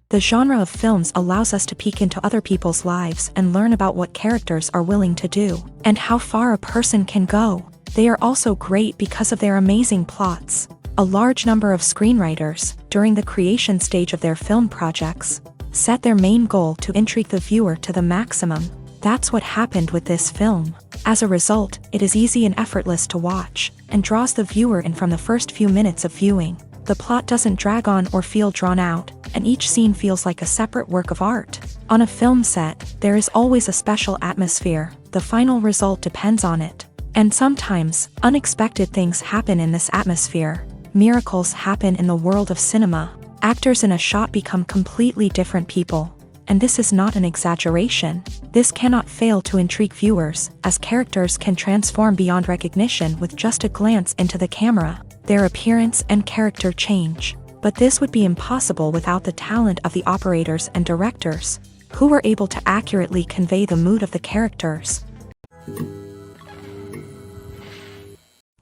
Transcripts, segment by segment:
The genre of films allows us to peek into other people's lives and learn about what characters are willing to do, and how far a person can go. They are also great because of their amazing plots. A large number of screenwriters, during the creation stage of their film projects, set their main goal to intrigue the viewer to the maximum. That's what happened with this film. As a result, it is easy and effortless to watch, and draws the viewer in from the first few minutes of viewing. The plot doesn't drag on or feel drawn out, and each scene feels like a separate work of art. On a film set, there is always a special atmosphere. The final result depends on it. And sometimes, unexpected things happen in this atmosphere. Miracles happen in the world of cinema. Actors in a shot become completely different people. And this is not an exaggeration. This cannot fail to intrigue viewers, as characters can transform beyond recognition with just a glance into the camera. Their appearance and character change. But this would be impossible without the talent of the operators and directors, who were able to accurately convey the mood of the characters.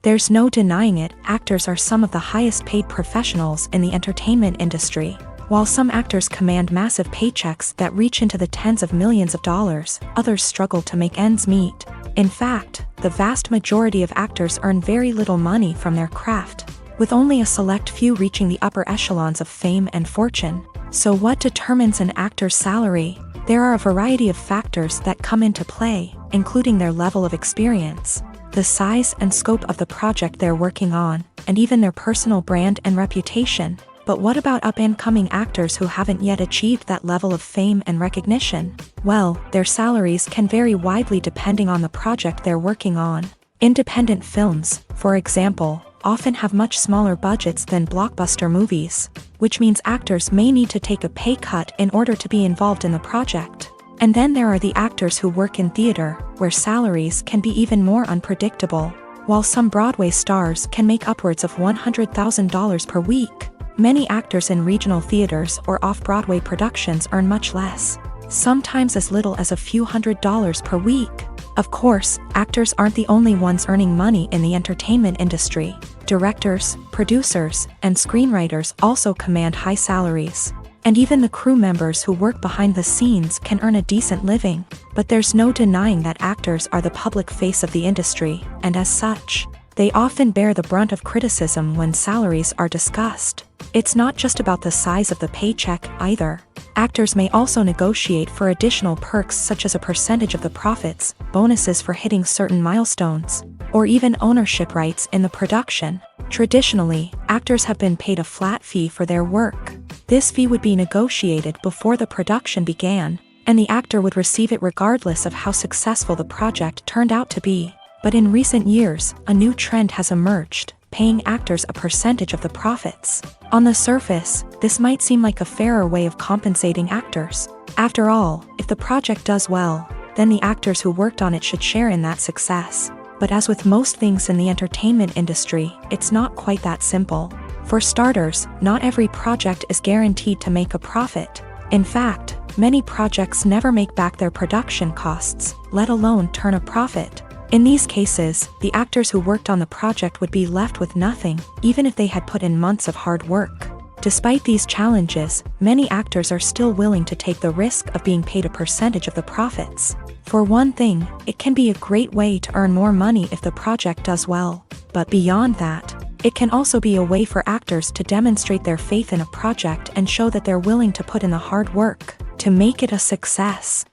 There's no denying it, actors are some of the highest paid professionals in the entertainment industry. While some actors command massive paychecks that reach into the tens of millions of dollars, others struggle to make ends meet. In fact, the vast majority of actors earn very little money from their craft, with only a select few reaching the upper echelons of fame and fortune. So what determines an actor's salary? There are a variety of factors that come into play, including their level of experience, the size and scope of the project they're working on, and even their personal brand and reputation. But what about up-and-coming actors who haven't yet achieved that level of fame and recognition? Well, their salaries can vary widely depending on the project they're working on. Independent films, for example, often have much smaller budgets than blockbuster movies, which means actors may need to take a pay cut in order to be involved in the project. And then there are the actors who work in theater, where salaries can be even more unpredictable. While some Broadway stars can make upwards of $100,000 per week, many actors in regional theaters or off-Broadway productions earn much less, sometimes as little as a few $100s per week. Of course, actors aren't the only ones earning money in the entertainment industry. Directors, producers, and screenwriters also command high salaries. And even the crew members who work behind the scenes can earn a decent living. But there's no denying that actors are the public face of the industry, and as such, they often bear the brunt of criticism when salaries are discussed. It's not just about the size of the paycheck, either. Actors may also negotiate for additional perks such as a percentage of the profits, bonuses for hitting certain milestones, or even ownership rights in the production. Traditionally, actors have been paid a flat fee for their work. This fee would be negotiated before the production began, and the actor would receive it regardless of how successful the project turned out to be. But in recent years, a new trend has emerged, paying actors a percentage of the profits. On the surface, this might seem like a fairer way of compensating actors. After all, if the project does well, then the actors who worked on it should share in that success. But as with most things in the entertainment industry, it's not quite that simple. For starters, not every project is guaranteed to make a profit. In fact, many projects never make back their production costs, let alone turn a profit. In these cases, the actors who worked on the project would be left with nothing, even if they had put in months of hard work. Despite these challenges, many actors are still willing to take the risk of being paid a percentage of the profits. For one thing, it can be a great way to earn more money if the project does well. But beyond that, it can also be a way for actors to demonstrate their faith in a project and show that they're willing to put in the hard work to make it a success.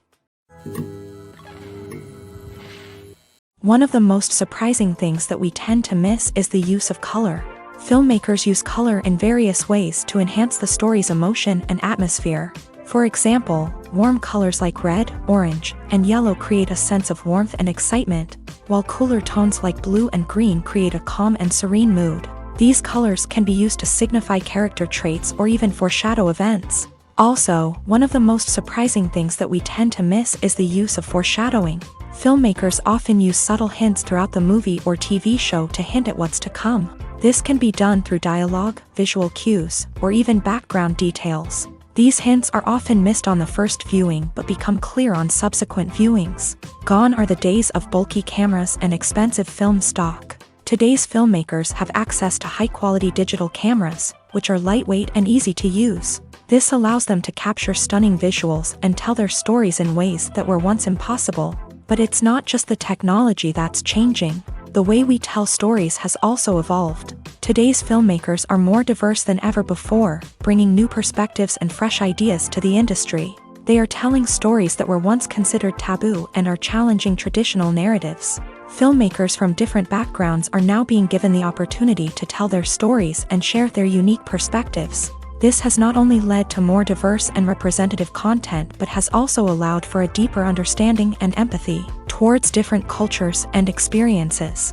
One of the most surprising things that we tend to miss is the use of color. Filmmakers use color in various ways to enhance the story's emotion and atmosphere. For example, warm colors like red, orange, and yellow create a sense of warmth and excitement, while cooler tones like blue and green create a calm and serene mood. These colors can be used to signify character traits or even foreshadow events. Also, one of the most surprising things that we tend to miss is the use of foreshadowing. Filmmakers often use subtle hints throughout the movie or TV show to hint at what's to come. This can be done through dialogue, visual cues, or even background details. These hints are often missed on the first viewing but become clear on subsequent viewings. Gone are the days of bulky cameras and expensive film stock. Today's filmmakers have access to high-quality digital cameras, which are lightweight and easy to use. This allows them to capture stunning visuals and tell their stories in ways that were once impossible. But it's not just the technology that's changing. The way we tell stories has also evolved. Today's filmmakers are more diverse than ever before, bringing new perspectives and fresh ideas to the industry. They are telling stories that were once considered taboo and are challenging traditional narratives. Filmmakers from different backgrounds are now being given the opportunity to tell their stories and share their unique perspectives. This has not only led to more diverse and representative content but has also allowed for a deeper understanding and empathy towards different cultures and experiences.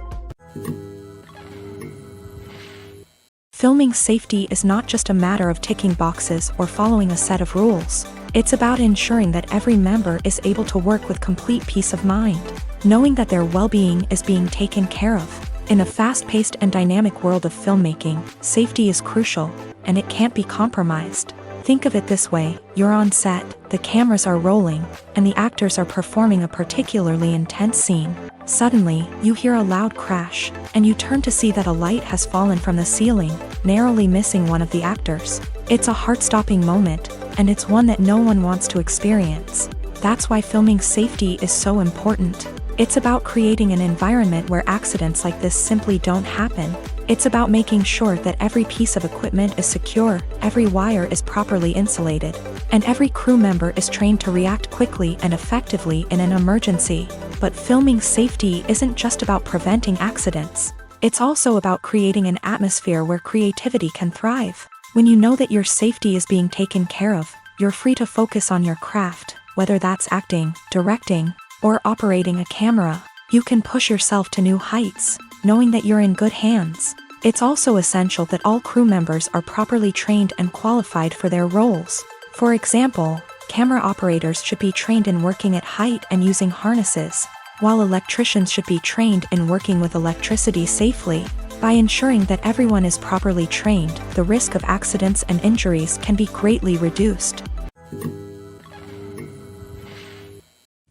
Filming safety is not just a matter of ticking boxes or following a set of rules. It's about ensuring that every member is able to work with complete peace of mind, knowing that their well-being is being taken care of. In a fast-paced and dynamic world of filmmaking, safety is crucial, and it can't be compromised. Think of it this way: you're on set, the cameras are rolling, and the actors are performing a particularly intense scene. Suddenly, you hear a loud crash, and you turn to see that a light has fallen from the ceiling, narrowly missing one of the actors. It's a heart-stopping moment, and it's one that no one wants to experience. That's why filming safety is so important. It's about creating an environment where accidents like this simply don't happen. It's about making sure that every piece of equipment is secure, every wire is properly insulated, and every crew member is trained to react quickly and effectively in an emergency. But filming safety isn't just about preventing accidents. It's also about creating an atmosphere where creativity can thrive. When you know that your safety is being taken care of, you're free to focus on your craft, whether that's acting, directing, or operating a camera. You can push yourself to new heights, knowing that you're in good hands. It's also essential that all crew members are properly trained and qualified for their roles. For example, camera operators should be trained in working at height and using harnesses, while electricians should be trained in working with electricity safely. By ensuring that everyone is properly trained, the risk of accidents and injuries can be greatly reduced.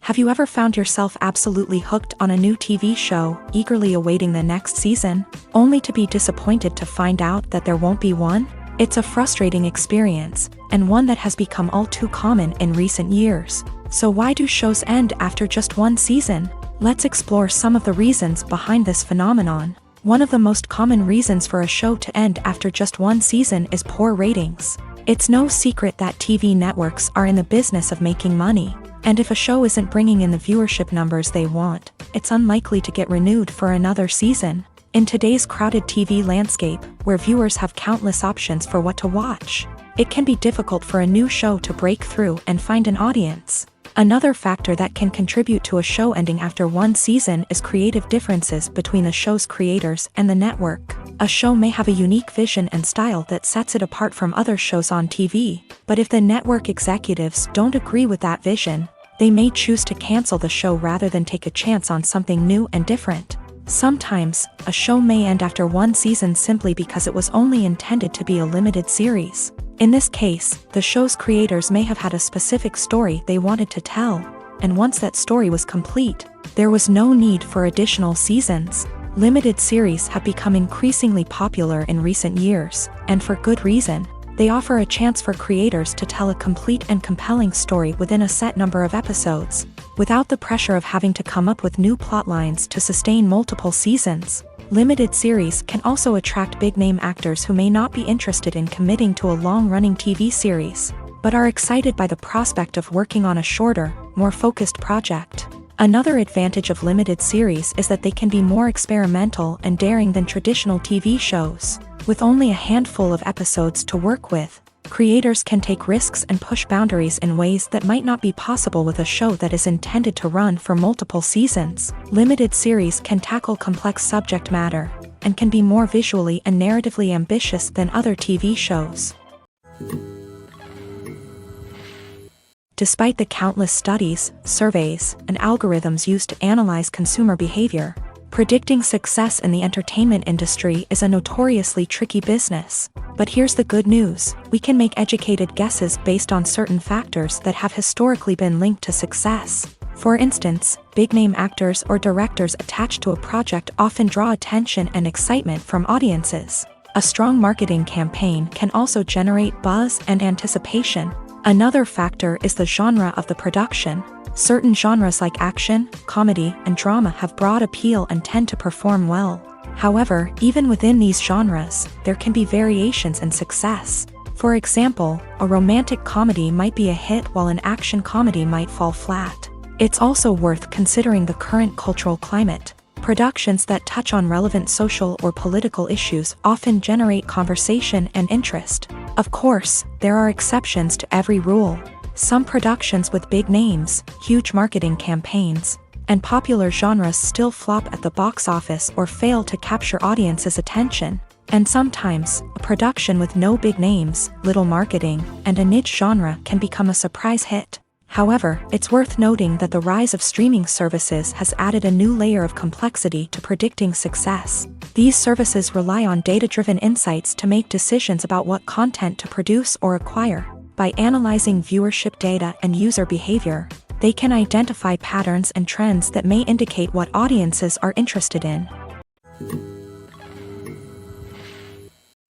Have you ever found yourself absolutely hooked on a new TV show, eagerly awaiting the next season, only to be disappointed to find out that there won't be one? It's a frustrating experience, and one that has become all too common in recent years. So why do shows end after just one season? Let's explore some of the reasons behind this phenomenon. One of the most common reasons for a show to end after just one season is poor ratings. It's no secret that TV networks are in the business of making money. And if a show isn't bringing in the viewership numbers they want, it's unlikely to get renewed for another season. In today's crowded TV landscape, where viewers have countless options for what to watch, it can be difficult for a new show to break through and find an audience. Another factor that can contribute to a show ending after one season is creative differences between the show's creators and the network. A show may have a unique vision and style that sets it apart from other shows on TV, but if the network executives don't agree with that vision, they may choose to cancel the show rather than take a chance on something new and different. Sometimes, a show may end after one season simply because it was only intended to be a limited series. In this case, the show's creators may have had a specific story they wanted to tell, and once that story was complete, there was no need for additional seasons. Limited series have become increasingly popular in recent years, and for good reason. They offer a chance for creators to tell a complete and compelling story within a set number of episodes, without the pressure of having to come up with new plotlines to sustain multiple seasons. Limited series can also attract big-name actors who may not be interested in committing to a long-running TV series, but are excited by the prospect of working on a shorter, more focused project. Another advantage of limited series is that they can be more experimental and daring than traditional TV shows. With only a handful of episodes to work with, creators can take risks and push boundaries in ways that might not be possible with a show that is intended to run for multiple seasons. Limited series can tackle complex subject matter, and can be more visually and narratively ambitious than other TV shows. Despite the countless studies, surveys, and algorithms used to analyze consumer behavior, predicting success in the entertainment industry is a notoriously tricky business. But here's the good news: we can make educated guesses based on certain factors that have historically been linked to success. For instance, big-name actors or directors attached to a project often draw attention and excitement from audiences. A strong marketing campaign can also generate buzz and anticipation. Another factor is the genre of the production. Certain genres like action, comedy, and drama have broad appeal and tend to perform well. However, even within these genres, there can be variations in success. For example, a romantic comedy might be a hit while an action comedy might fall flat. It's also worth considering the current cultural climate. Productions that touch on relevant social or political issues often generate conversation and interest. Of course, there are exceptions to every rule. Some productions with big names, huge marketing campaigns, and popular genres still flop at the box office or fail to capture audiences' attention. And sometimes, a production with no big names, little marketing, and a niche genre can become a surprise hit. However, it's worth noting that the rise of streaming services has added a new layer of complexity to predicting success. These services rely on data-driven insights to make decisions about what content to produce or acquire. By analyzing viewership data and user behavior, they can identify patterns and trends that may indicate what audiences are interested in.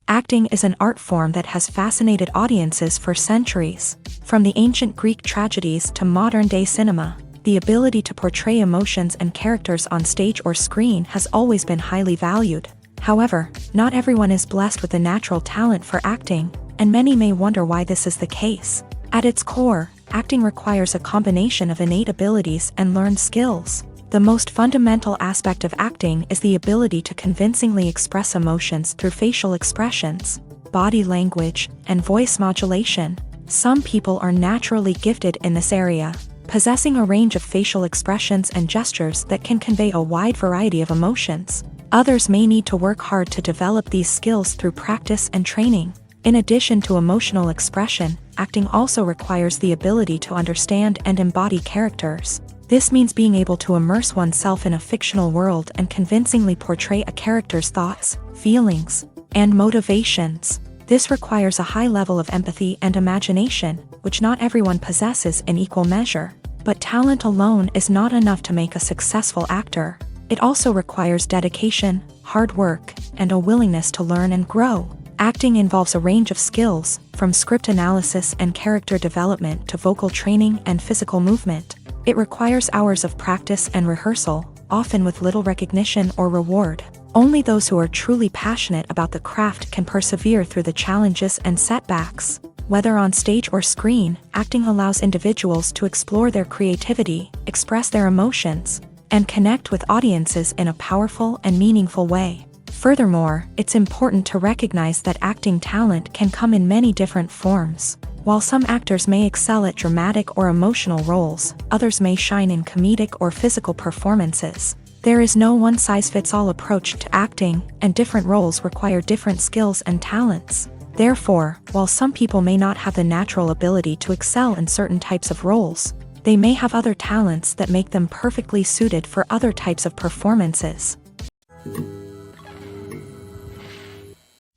Acting is an art form that has fascinated audiences for centuries. From the ancient Greek tragedies to modern-day cinema, the ability to portray emotions and characters on stage or screen has always been highly valued. However, not everyone is blessed with a natural talent for acting, and many may wonder why this is the case. At its core, acting requires a combination of innate abilities and learned skills. The most fundamental aspect of acting is the ability to convincingly express emotions through facial expressions, body language, and voice modulation. Some people are naturally gifted in this area, possessing a range of facial expressions and gestures that can convey a wide variety of emotions. Others may need to work hard to develop these skills through practice and training. In addition to emotional expression, acting also requires the ability to understand and embody characters. This means being able to immerse oneself in a fictional world and convincingly portray a character's thoughts, feelings, and motivations. This requires a high level of empathy and imagination, which not everyone possesses in equal measure. But talent alone is not enough to make a successful actor. It also requires dedication, hard work, and a willingness to learn and grow. Acting involves a range of skills, from script analysis and character development to vocal training and physical movement. It requires hours of practice and rehearsal, often with little recognition or reward. Only those who are truly passionate about the craft can persevere through the challenges and setbacks. Whether on stage or screen, acting allows individuals to explore their creativity, express their emotions, and connect with audiences in a powerful and meaningful way. Furthermore, it's important to recognize that acting talent can come in many different forms. While some actors may excel at dramatic or emotional roles, others may shine in comedic or physical performances. There is no one-size-fits-all approach to acting, and different roles require different skills and talents. Therefore, while some people may not have the natural ability to excel in certain types of roles, they may have other talents that make them perfectly suited for other types of performances.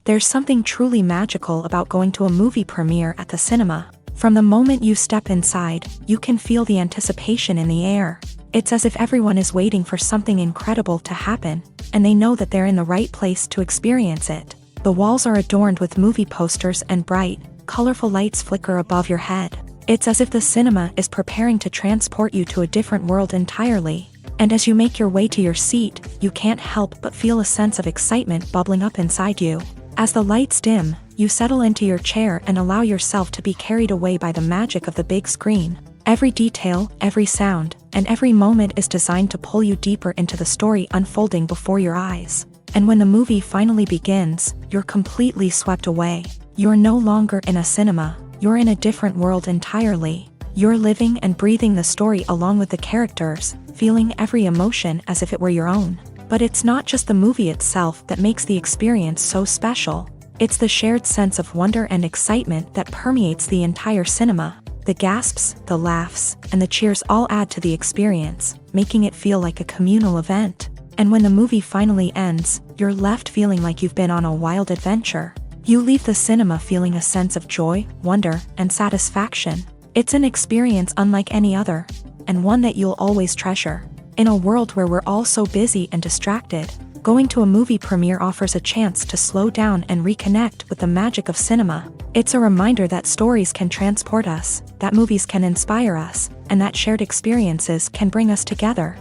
There's something truly magical about going to a movie premiere at the cinema. From the moment you step inside, you can feel the anticipation in the air. It's as if everyone is waiting for something incredible to happen, and they know that they're in the right place to experience it. The walls are adorned with movie posters and bright, colorful lights flicker above your head. It's as if the cinema is preparing to transport you to a different world entirely. And as you make your way to your seat, you can't help but feel a sense of excitement bubbling up inside you. As the lights dim, you settle into your chair and allow yourself to be carried away by the magic of the big screen. Every detail, every sound, and every moment is designed to pull you deeper into the story unfolding before your eyes. And when the movie finally begins, you're completely swept away. You're no longer in a cinema, you're in a different world entirely. You're living and breathing the story along with the characters, feeling every emotion as if it were your own. But it's not just the movie itself that makes the experience so special. It's the shared sense of wonder and excitement that permeates the entire cinema. The gasps, the laughs, and the cheers all add to the experience, making it feel like a communal event. And when the movie finally ends, you're left feeling like you've been on a wild adventure. You leave the cinema feeling a sense of joy, wonder, and satisfaction. It's an experience unlike any other, and one that you'll always treasure. In a world where we're all so busy and distracted, Going to a movie premiere offers a chance to slow down and reconnect with the magic of cinema. It's a reminder that stories can transport us, that movies can inspire us, and that shared experiences can bring us together.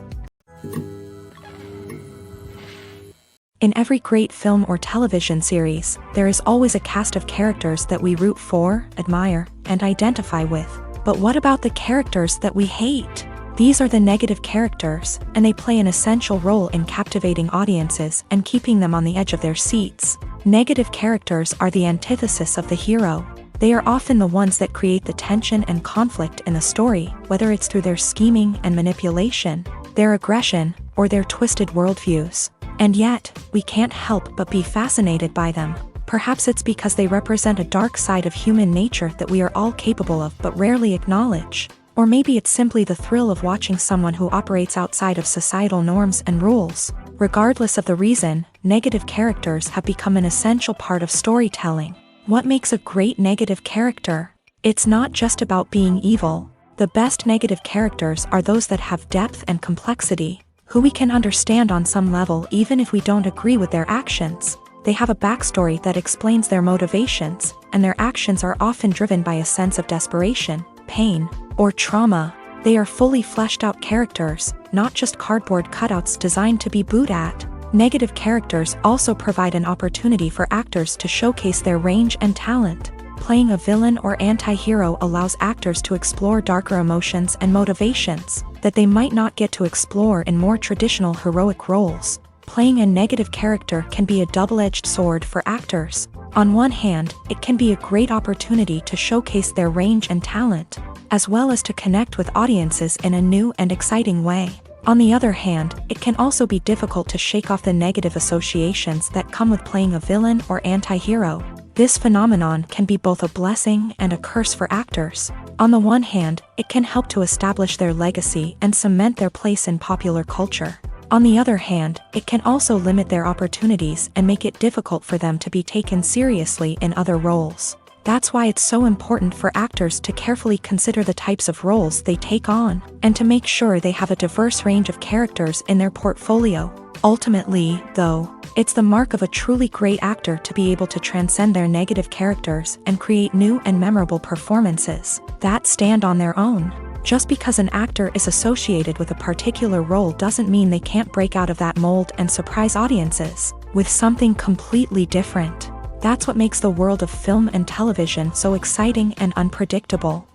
In every great film or television series, there is always a cast of characters that we root for, admire, and identify with. But what about the characters that we hate? These are the negative characters, and they play an essential role in captivating audiences and keeping them on the edge of their seats. Negative characters are the antithesis of the hero. They are often the ones that create the tension and conflict in the story, whether it's through their scheming and manipulation, their aggression, or their twisted worldviews. And yet, we can't help but be fascinated by them. Perhaps it's because they represent a dark side of human nature that we are all capable of but rarely acknowledge. Or maybe it's simply the thrill of watching someone who operates outside of societal norms and rules. Regardless of the reason, negative characters have become an essential part of storytelling. What makes a great negative character? It's not just about being evil. The best negative characters are those that have depth and complexity, who we can understand on some level even if we don't agree with their actions. They have a backstory that explains their motivations, and their actions are often driven by a sense of desperation, pain, or trauma. They are fully fleshed out characters, not just cardboard cutouts designed to be booed at. Negative characters also provide an opportunity for actors to showcase their range and talent. Playing a villain or anti-hero allows actors to explore darker emotions and motivations that they might not get to explore in more traditional heroic roles. Playing a negative character can be a double-edged sword for actors. On one hand, it can be a great opportunity to showcase their range and talent, as well as to connect with audiences in a new and exciting way. On the other hand, it can also be difficult to shake off the negative associations that come with playing a villain or anti-hero. This phenomenon can be both a blessing and a curse for actors. On the one hand, it can help to establish their legacy and cement their place in popular culture. On the other hand, it can also limit their opportunities and make it difficult for them to be taken seriously in other roles. That's why it's so important for actors to carefully consider the types of roles they take on, and to make sure they have a diverse range of characters in their portfolio. Ultimately, though, it's the mark of a truly great actor to be able to transcend their negative characters and create new and memorable performances that stand on their own. Just because an actor is associated with a particular role doesn't mean they can't break out of that mold and surprise audiences with something completely different. That's what makes the world of film and television so exciting and unpredictable.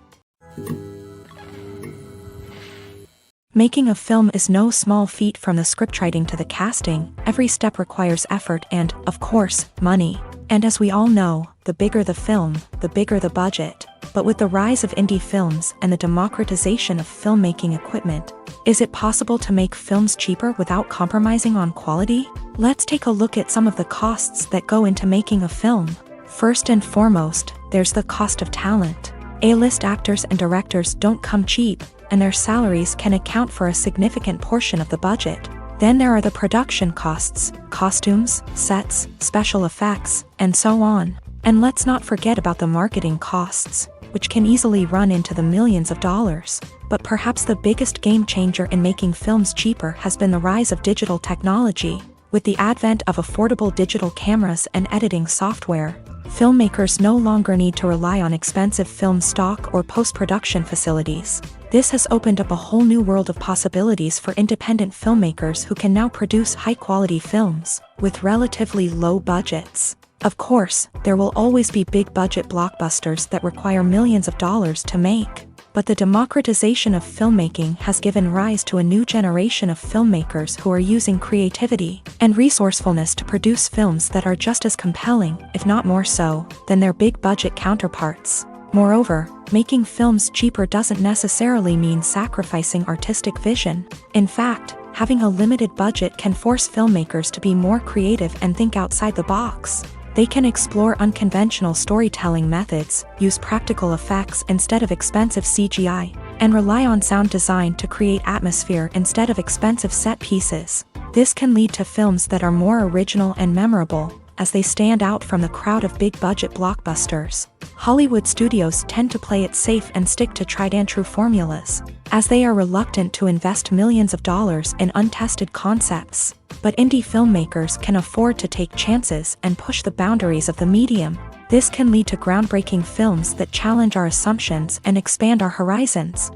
Making a film is no small feat. From the scriptwriting to the casting, every step requires effort and, of course, money. And as we all know, the bigger the film, the bigger the budget. But with the rise of indie films and the democratization of filmmaking equipment, is it possible to make films cheaper without compromising on quality? Let's take a look at some of the costs that go into making a film. First and foremost, there's the cost of talent. A-list actors and directors don't come cheap, and their salaries can account for a significant portion of the budget. Then there are the production costs, costumes, sets, special effects, and so on. And let's not forget about the marketing costs, which can easily run into the millions of dollars. But perhaps the biggest game changer in making films cheaper has been the rise of digital technology. With the advent of affordable digital cameras and editing software, filmmakers no longer need to rely on expensive film stock or post-production facilities. This has opened up a whole new world of possibilities for independent filmmakers who can now produce high-quality films with relatively low budgets. Of course, there will always be big-budget blockbusters that require millions of dollars to make. But the democratization of filmmaking has given rise to a new generation of filmmakers who are using creativity and resourcefulness to produce films that are just as compelling, if not more so, than their big-budget counterparts. Moreover, making films cheaper doesn't necessarily mean sacrificing artistic vision. In fact, having a limited budget can force filmmakers to be more creative and think outside the box. They can explore unconventional storytelling methods, use practical effects instead of expensive CGI, and rely on sound design to create atmosphere instead of expensive set pieces. This can lead to films that are more original and memorable, as they stand out from the crowd of big-budget blockbusters. Hollywood studios tend to play it safe and stick to tried-and-true formulas, as they are reluctant to invest millions of dollars in untested concepts. But indie filmmakers can afford to take chances and push the boundaries of the medium. This can lead to groundbreaking films that challenge our assumptions and expand our horizons.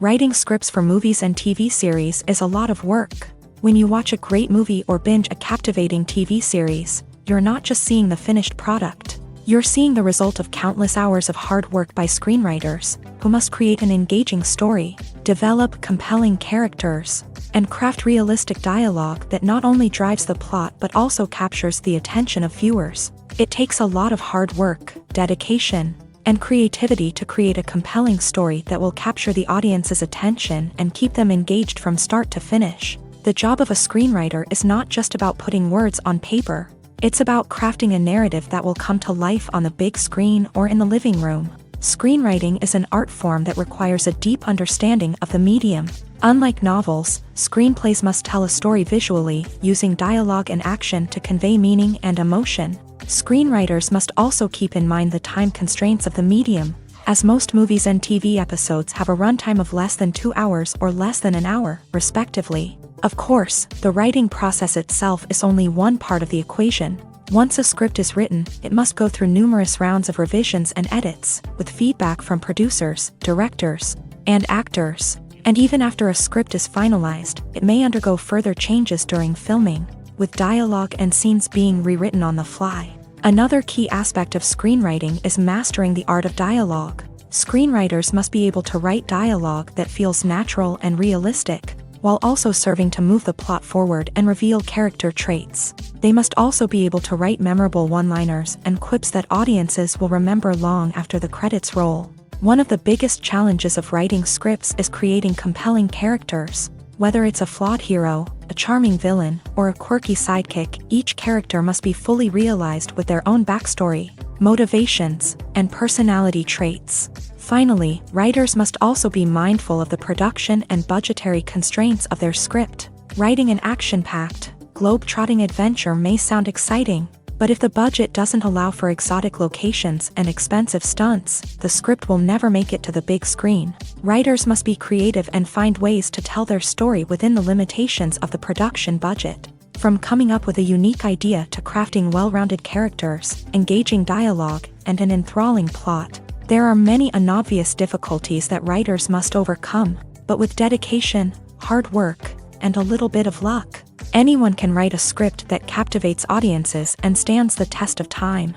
Writing scripts for movies and TV series is a lot of work. When you watch a great movie or binge a captivating TV series, you're not just seeing the finished product. You're seeing the result of countless hours of hard work by screenwriters, who must create an engaging story, develop compelling characters, and craft realistic dialogue that not only drives the plot but also captures the attention of viewers. It takes a lot of hard work, dedication, and creativity to create a compelling story that will capture the audience's attention and keep them engaged from start to finish. The job of a screenwriter is not just about putting words on paper. It's about crafting a narrative that will come to life on the big screen or in the living room. Screenwriting is an art form that requires a deep understanding of the medium. Unlike novels, screenplays must tell a story visually, using dialogue and action to convey meaning and emotion. Screenwriters must also keep in mind the time constraints of the medium, as most movies and TV episodes have a runtime of less than 2 hours or less than an hour, respectively. Of course, the writing process itself is only one part of the equation. Once a script is written, it must go through numerous rounds of revisions and edits, with feedback from producers, directors, and actors. And even after a script is finalized, it may undergo further changes during filming, with dialogue and scenes being rewritten on the fly. Another key aspect of screenwriting is mastering the art of dialogue. Screenwriters must be able to write dialogue that feels natural and realistic, while also serving to move the plot forward and reveal character traits. They must also be able to write memorable one-liners and quips that audiences will remember long after the credits roll. One of the biggest challenges of writing scripts is creating compelling characters. Whether it's a flawed hero, a charming villain, or a quirky sidekick, each character must be fully realized with their own backstory, motivations, and personality traits. Finally, writers must also be mindful of the production and budgetary constraints of their script. Writing an action-packed, globe-trotting adventure may sound exciting, but if the budget doesn't allow for exotic locations and expensive stunts, the script will never make it to the big screen. Writers must be creative and find ways to tell their story within the limitations of the production budget. From coming up with a unique idea to crafting well-rounded characters, engaging dialogue, and an enthralling plot, there are many unobvious difficulties that writers must overcome, but with dedication, hard work, and a little bit of luck, anyone can write a script that captivates audiences and stands the test of time.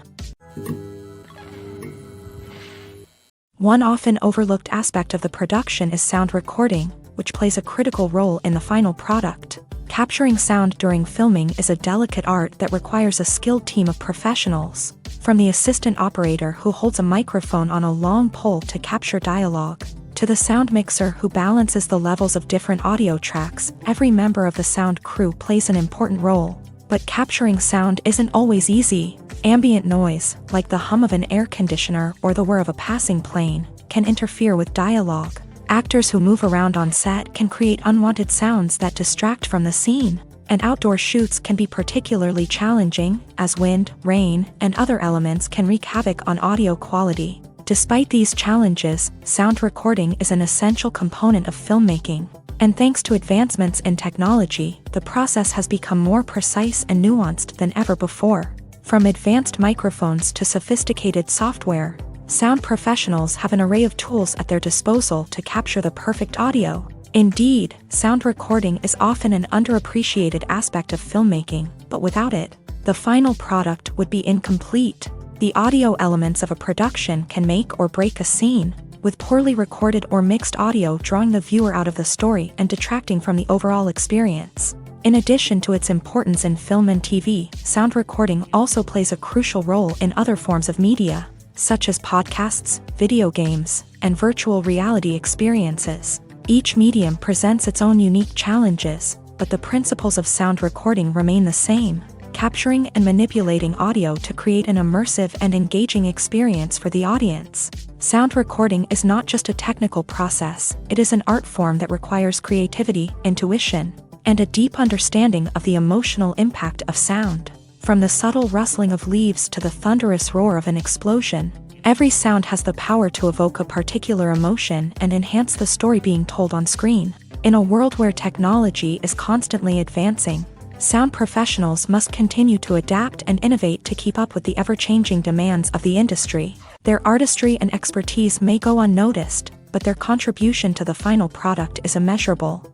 One often overlooked aspect of the production is sound recording, which plays a critical role in the final product. Capturing sound during filming is a delicate art that requires a skilled team of professionals. From the assistant operator who holds a microphone on a long pole to capture dialogue, to the sound mixer who balances the levels of different audio tracks, every member of the sound crew plays an important role. But capturing sound isn't always easy. Ambient noise, like the hum of an air conditioner or the whir of a passing plane, can interfere with dialogue. Actors who move around on set can create unwanted sounds that distract from the scene. And outdoor shoots can be particularly challenging, as wind, rain, and other elements can wreak havoc on audio quality. Despite these challenges, sound recording is an essential component of filmmaking. And thanks to advancements in technology, the process has become more precise and nuanced than ever before. From advanced microphones to sophisticated software, sound professionals have an array of tools at their disposal to capture the perfect audio. Indeed, sound recording is often an underappreciated aspect of filmmaking, but without it, the final product would be incomplete. The audio elements of a production can make or break a scene, with poorly recorded or mixed audio drawing the viewer out of the story and detracting from the overall experience. In addition to its importance in film and TV, sound recording also plays a crucial role in other forms of media, such as podcasts, video games, and virtual reality experiences. Each medium presents its own unique challenges, but the principles of sound recording remain the same, capturing and manipulating audio to create an immersive and engaging experience for the audience. Sound recording is not just a technical process, it is an art form that requires creativity, intuition, and a deep understanding of the emotional impact of sound. From the subtle rustling of leaves to the thunderous roar of an explosion, every sound has the power to evoke a particular emotion and enhance the story being told on screen. In a world where technology is constantly advancing, sound professionals must continue to adapt and innovate to keep up with the ever-changing demands of the industry. Their artistry and expertise may go unnoticed, but their contribution to the final product is immeasurable.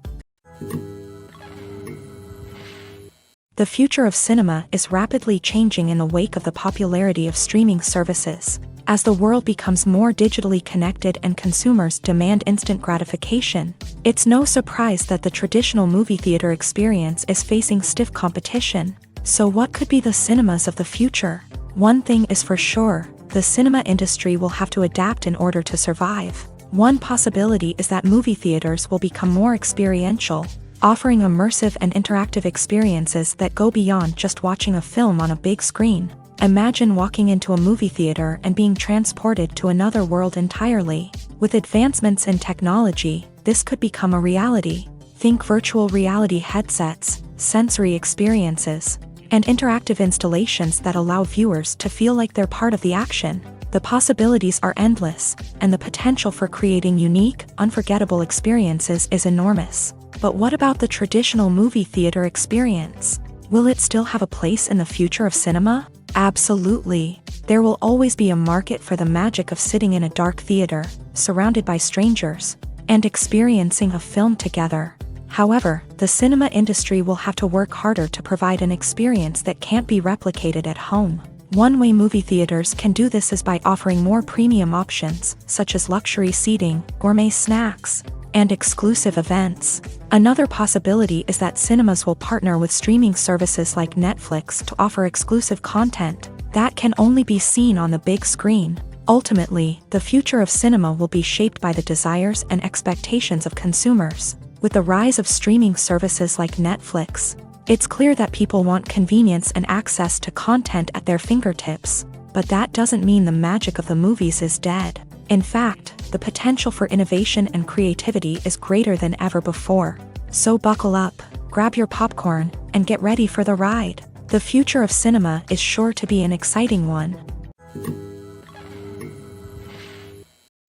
The future of cinema is rapidly changing in the wake of the popularity of streaming services. As the world becomes more digitally connected and consumers demand instant gratification, it's no surprise that the traditional movie theater experience is facing stiff competition. So what could be the cinemas of the future? One thing is for sure, the cinema industry will have to adapt in order to survive. One possibility is that movie theaters will become more experiential, offering immersive and interactive experiences that go beyond just watching a film on a big screen. Imagine walking into a movie theater and being transported to another world entirely. With advancements in technology, this could become a reality. Think virtual reality headsets, sensory experiences, and interactive installations that allow viewers to feel like they're part of the action. The possibilities are endless, and the potential for creating unique, unforgettable experiences is enormous. But what about the traditional movie theater experience? Will it still have a place in the future of cinema? Absolutely. There will always be a market for the magic of sitting in a dark theater, surrounded by strangers, and experiencing a film together. However, the cinema industry will have to work harder to provide an experience that can't be replicated at home. One way movie theaters can do this is by offering more premium options, such as luxury seating, gourmet snacks, and exclusive events. Another possibility is that cinemas will partner with streaming services like Netflix to offer exclusive content that can only be seen on the big screen. Ultimately, the future of cinema will be shaped by the desires and expectations of consumers. With the rise of streaming services like Netflix, it's clear that people want convenience and access to content at their fingertips. But that doesn't mean the magic of the movies is dead. In fact, the potential for innovation and creativity is greater than ever before. So buckle up, grab your popcorn, and get ready for the ride. The future of cinema is sure to be an exciting one.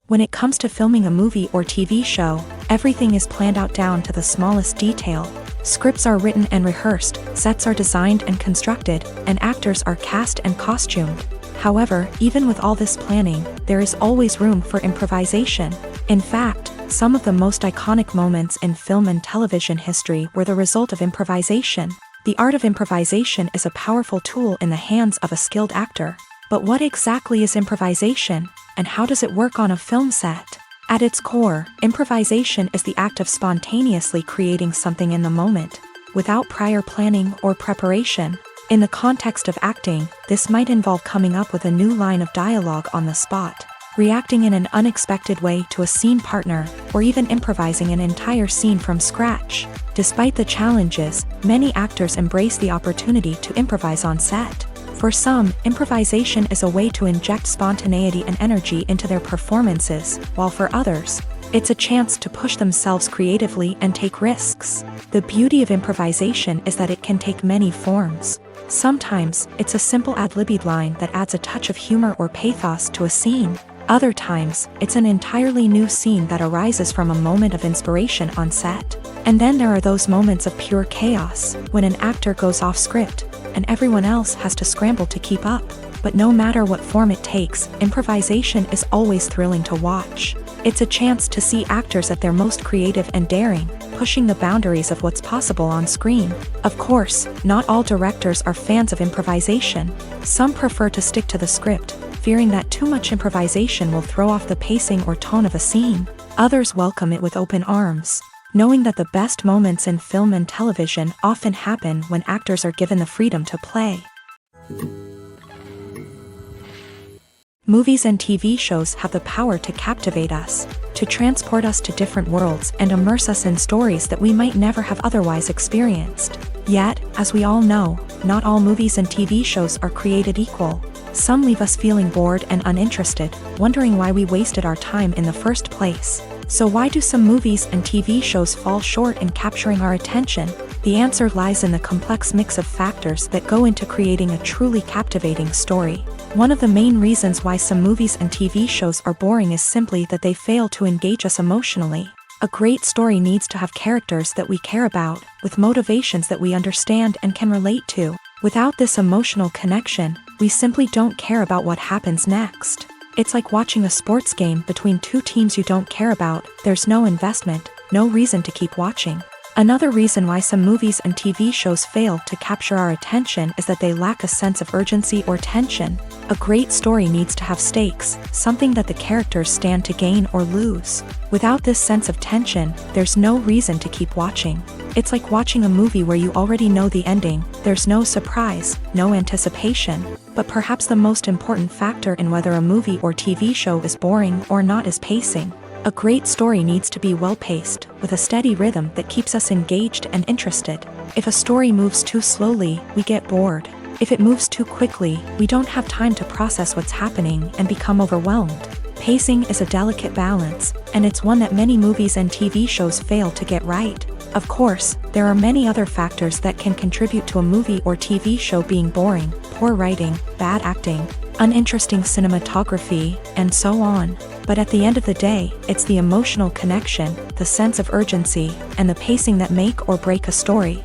When it comes to filming a movie or TV show, everything is planned out down to the smallest detail. Scripts are written and rehearsed, sets are designed and constructed, and actors are cast and costumed. However, even with all this planning, there is always room for improvisation. In fact, some of the most iconic moments in film and television history were the result of improvisation. The art of improvisation is a powerful tool in the hands of a skilled actor. But what exactly is improvisation, and how does it work on a film set? At its core, improvisation is the act of spontaneously creating something in the moment, without prior planning or preparation. In the context of acting, this might involve coming up with a new line of dialogue on the spot, reacting in an unexpected way to a scene partner, or even improvising an entire scene from scratch. Despite the challenges, many actors embrace the opportunity to improvise on set. For some, improvisation is a way to inject spontaneity and energy into their performances, while for others, it's a chance to push themselves creatively and take risks. The beauty of improvisation is that it can take many forms. Sometimes, it's a simple ad-libbed line that adds a touch of humor or pathos to a scene. Other times, it's an entirely new scene that arises from a moment of inspiration on set. And then there are those moments of pure chaos, when an actor goes off script, and everyone else has to scramble to keep up. But no matter what form it takes, improvisation is always thrilling to watch. It's a chance to see actors at their most creative and daring, pushing the boundaries of what's possible on screen. Of course, not all directors are fans of improvisation. Some prefer to stick to the script, fearing that too much improvisation will throw off the pacing or tone of a scene. Others welcome it with open arms, knowing that the best moments in film and television often happen when actors are given the freedom to play. Movies and TV shows have the power to captivate us, to transport us to different worlds and immerse us in stories that we might never have otherwise experienced. Yet, as we all know, not all movies and TV shows are created equal. Some leave us feeling bored and uninterested, wondering why we wasted our time in the first place. So why do some movies and TV shows fall short in capturing our attention? The answer lies in the complex mix of factors that go into creating a truly captivating story. One of the main reasons why some movies and TV shows are boring is simply that they fail to engage us emotionally. A great story needs to have characters that we care about, with motivations that we understand and can relate to. Without this emotional connection, we simply don't care about what happens next. It's like watching a sports game between two teams you don't care about. There's no investment, no reason to keep watching. Another reason why some movies and TV shows fail to capture our attention is that they lack a sense of urgency or tension. A great story needs to have stakes, something that the characters stand to gain or lose. Without this sense of tension, there's no reason to keep watching. It's like watching a movie where you already know the ending. There's no surprise, no anticipation. But perhaps the most important factor in whether a movie or TV show is boring or not is pacing. A great story needs to be well-paced, with a steady rhythm that keeps us engaged and interested. If a story moves too slowly, we get bored. If it moves too quickly, we don't have time to process what's happening and become overwhelmed. Pacing is a delicate balance, and it's one that many movies and TV shows fail to get right. Of course, there are many other factors that can contribute to a movie or TV show being boring: poor writing, bad acting, uninteresting cinematography, and so on. But at the end of the day, it's the emotional connection, the sense of urgency, and the pacing that make or break a story.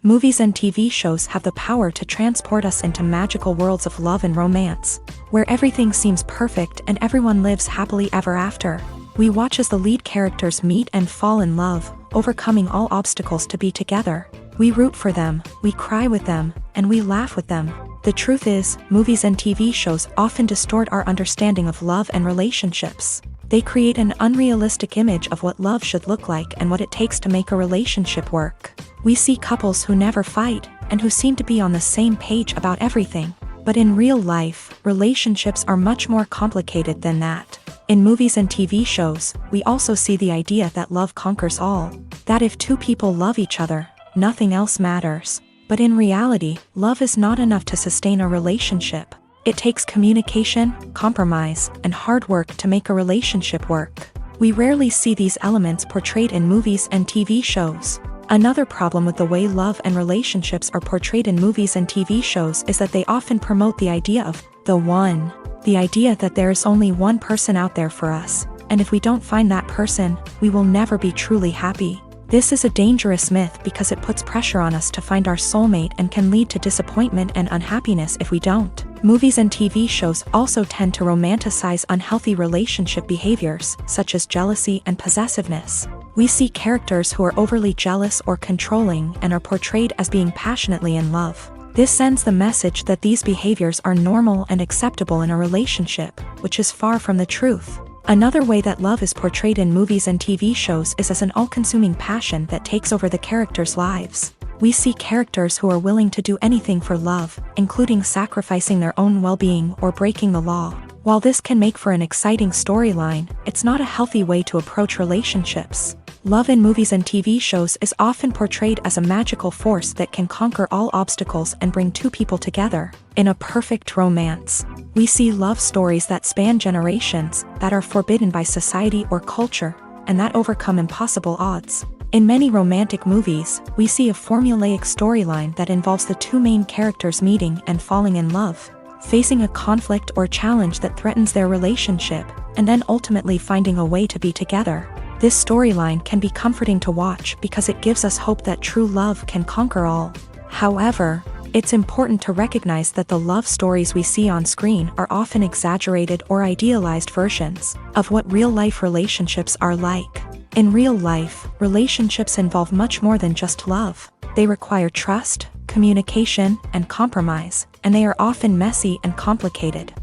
Movies and TV shows have the power to transport us into magical worlds of love and romance, where everything seems perfect and everyone lives happily ever after. We watch as the lead characters meet and fall in love, overcoming all obstacles to be together. We root for them, we cry with them, and we laugh with them. The truth is, movies and TV shows often distort our understanding of love and relationships. They create an unrealistic image of what love should look like and what it takes to make a relationship work. We see couples who never fight, and who seem to be on the same page about everything. But in real life, relationships are much more complicated than that. In movies and TV shows, we also see the idea that love conquers all. That if two people love each other, nothing else matters. But in reality, love is not enough to sustain a relationship. It takes communication, compromise, and hard work to make a relationship work. We rarely see these elements portrayed in movies and TV shows. Another problem with the way love and relationships are portrayed in movies and TV shows is that they often promote the idea of the one. The idea that there is only one person out there for us, and if we don't find that person, we will never be truly happy. This is a dangerous myth because it puts pressure on us to find our soulmate and can lead to disappointment and unhappiness if we don't. Movies and TV shows also tend to romanticize unhealthy relationship behaviors, such as jealousy and possessiveness. We see characters who are overly jealous or controlling and are portrayed as being passionately in love. This sends the message that these behaviors are normal and acceptable in a relationship, which is far from the truth. Another way that love is portrayed in movies and TV shows is as an all-consuming passion that takes over the characters' lives. We see characters who are willing to do anything for love, including sacrificing their own well-being or breaking the law. While this can make for an exciting storyline, it's not a healthy way to approach relationships. Love in movies and TV shows is often portrayed as a magical force that can conquer all obstacles and bring two people together. In a perfect romance, we see love stories that span generations, that are forbidden by society or culture, and that overcome impossible odds. In many romantic movies, we see a formulaic storyline that involves the two main characters meeting and falling in love, facing a conflict or challenge that threatens their relationship, and then ultimately finding a way to be together. This storyline can be comforting to watch because it gives us hope that true love can conquer all. However, it's important to recognize that the love stories we see on screen are often exaggerated or idealized versions of what real-life relationships are like. In real life, relationships involve much more than just love. They require trust, communication, and compromise, and they are often messy and complicated.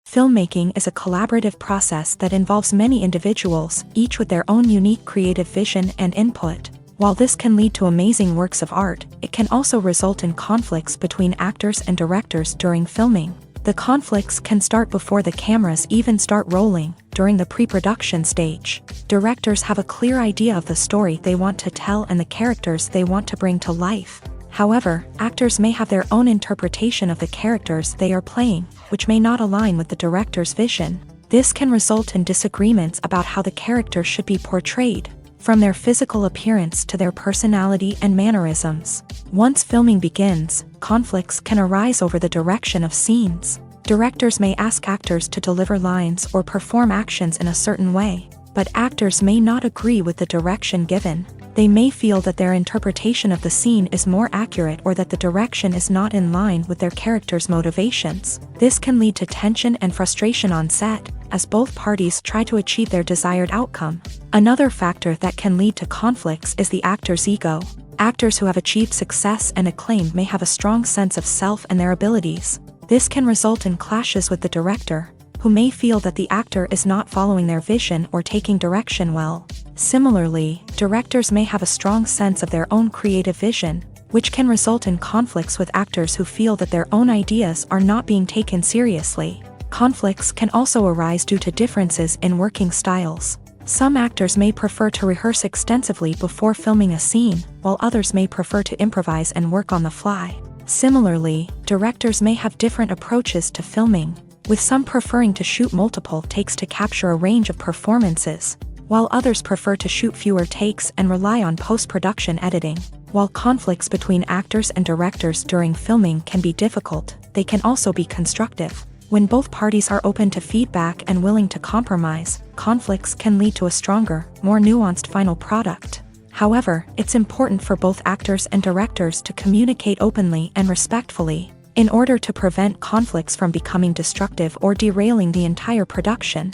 Filmmaking is a collaborative process that involves many individuals, each with their own unique creative vision and input. While this can lead to amazing works of art, it can also result in conflicts between actors and directors during filming. The conflicts can start before the cameras even start rolling, during the pre-production stage. Directors have a clear idea of the story they want to tell and the characters they want to bring to life. However, actors may have their own interpretation of the characters they are playing, which may not align with the director's vision. This can result in disagreements about how the character should be portrayed, from their physical appearance to their personality and mannerisms. Once filming begins, conflicts can arise over the direction of scenes. Directors may ask actors to deliver lines or perform actions in a certain way, but actors may not agree with the direction given. They may feel that their interpretation of the scene is more accurate or that the direction is not in line with their character's motivations. This can lead to tension and frustration on set, as both parties try to achieve their desired outcome. Another factor that can lead to conflicts is the actor's ego. Actors who have achieved success and acclaim may have a strong sense of self and their abilities. This can result in clashes with the director, who may feel that the actor is not following their vision or taking direction well. Similarly, directors may have a strong sense of their own creative vision, which can result in conflicts with actors who feel that their own ideas are not being taken seriously. Conflicts can also arise due to differences in working styles. Some actors may prefer to rehearse extensively before filming a scene, while others may prefer to improvise and work on the fly. Similarly, directors may have different approaches to filming, with some preferring to shoot multiple takes to capture a range of performances, while others prefer to shoot fewer takes and rely on post-production editing. While conflicts between actors and directors during filming can be difficult, they can also be constructive. When both parties are open to feedback and willing to compromise, conflicts can lead to a stronger, more nuanced final product. However, it's important for both actors and directors to communicate openly and respectfully, in order to prevent conflicts from becoming destructive or derailing the entire production.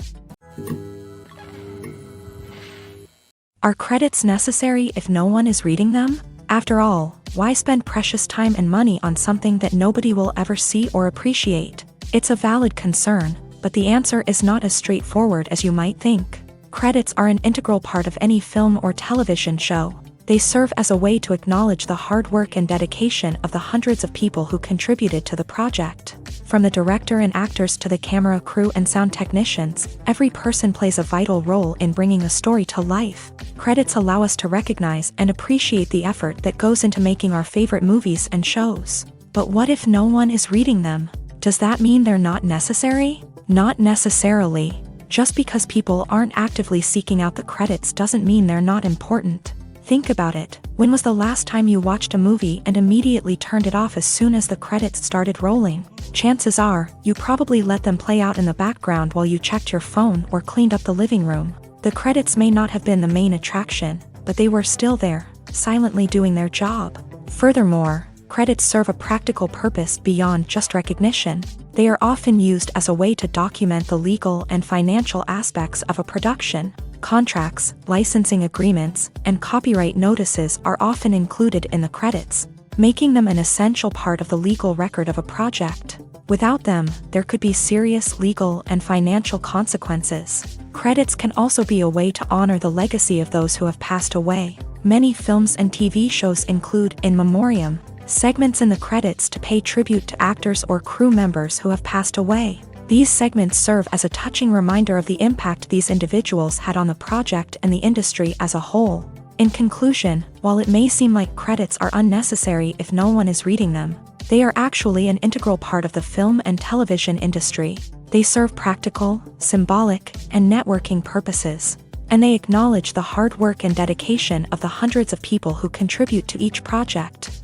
Are credits necessary if no one is reading them? After all, why spend precious time and money on something that nobody will ever see or appreciate? It's a valid concern, but the answer is not as straightforward as you might think. Credits are an integral part of any film or television show. They serve as a way to acknowledge the hard work and dedication of the hundreds of people who contributed to the project. From the director and actors to the camera crew and sound technicians, every person plays a vital role in bringing a story to life. Credits allow us to recognize and appreciate the effort that goes into making our favorite movies and shows. But what if no one is reading them? Does that mean they're not necessary? Not necessarily. Just because people aren't actively seeking out the credits doesn't mean they're not important. Think about it. When was the last time you watched a movie and immediately turned it off as soon as the credits started rolling? Chances are, you probably let them play out in the background while you checked your phone or cleaned up the living room. The credits may not have been the main attraction, but they were still there, silently doing their job. Furthermore, credits serve a practical purpose beyond just recognition. They are often used as a way to document the legal and financial aspects of a production. Contracts, licensing agreements, and copyright notices are often included in the credits, making them an essential part of the legal record of a project. Without them, there could be serious legal and financial consequences. Credits can also be a way to honor the legacy of those who have passed away. Many films and TV shows include in memoriam segments in the credits to pay tribute to actors or crew members who have passed away. These segments serve as a touching reminder of the impact these individuals had on the project and the industry as a whole. In conclusion, while it may seem like credits are unnecessary if no one is reading them, they are actually an integral part of the film and television industry. They serve practical, symbolic, and networking purposes, and they acknowledge the hard work and dedication of the hundreds of people who contribute to each project.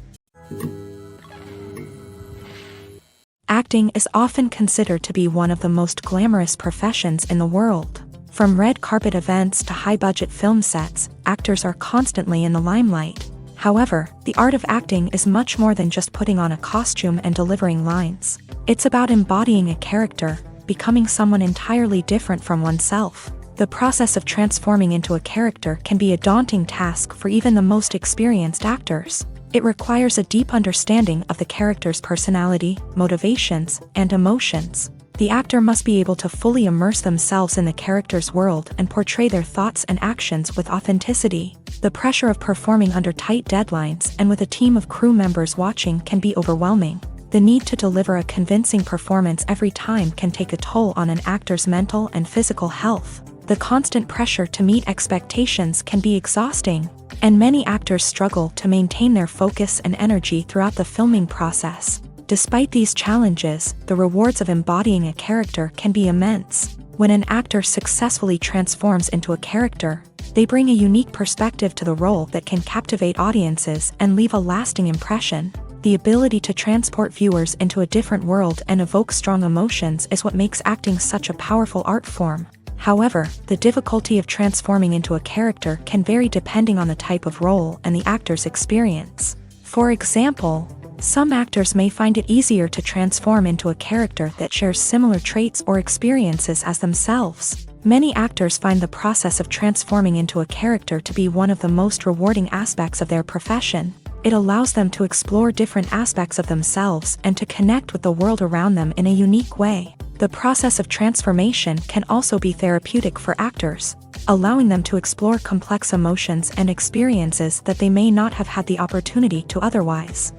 Acting is often considered to be one of the most glamorous professions in the world. From red carpet events to high-budget film sets, actors are constantly in the limelight. However, the art of acting is much more than just putting on a costume and delivering lines. It's about embodying a character, becoming someone entirely different from oneself. The process of transforming into a character can be a daunting task for even the most experienced actors. It requires a deep understanding of the character's personality, motivations, and emotions. The actor must be able to fully immerse themselves in the character's world and portray their thoughts and actions with authenticity. The pressure of performing under tight deadlines and with a team of crew members watching can be overwhelming. The need to deliver a convincing performance every time can take a toll on an actor's mental and physical health. The constant pressure to meet expectations can be exhausting. and many actors struggle to maintain their focus and energy throughout the filming process. Despite these challenges, the rewards of embodying a character can be immense. When an actor successfully transforms into a character, they bring a unique perspective to the role that can captivate audiences and leave a lasting impression. The ability to transport viewers into a different world and evoke strong emotions is what makes acting such a powerful art form. However, the difficulty of transforming into a character can vary depending on the type of role and the actor's experience. For example, some actors may find it easier to transform into a character that shares similar traits or experiences as themselves. Many actors find the process of transforming into a character to be one of the most rewarding aspects of their profession. It allows them to explore different aspects of themselves and to connect with the world around them in a unique way. The process of transformation can also be therapeutic for actors, allowing them to explore complex emotions and experiences that they may not have had the opportunity to otherwise.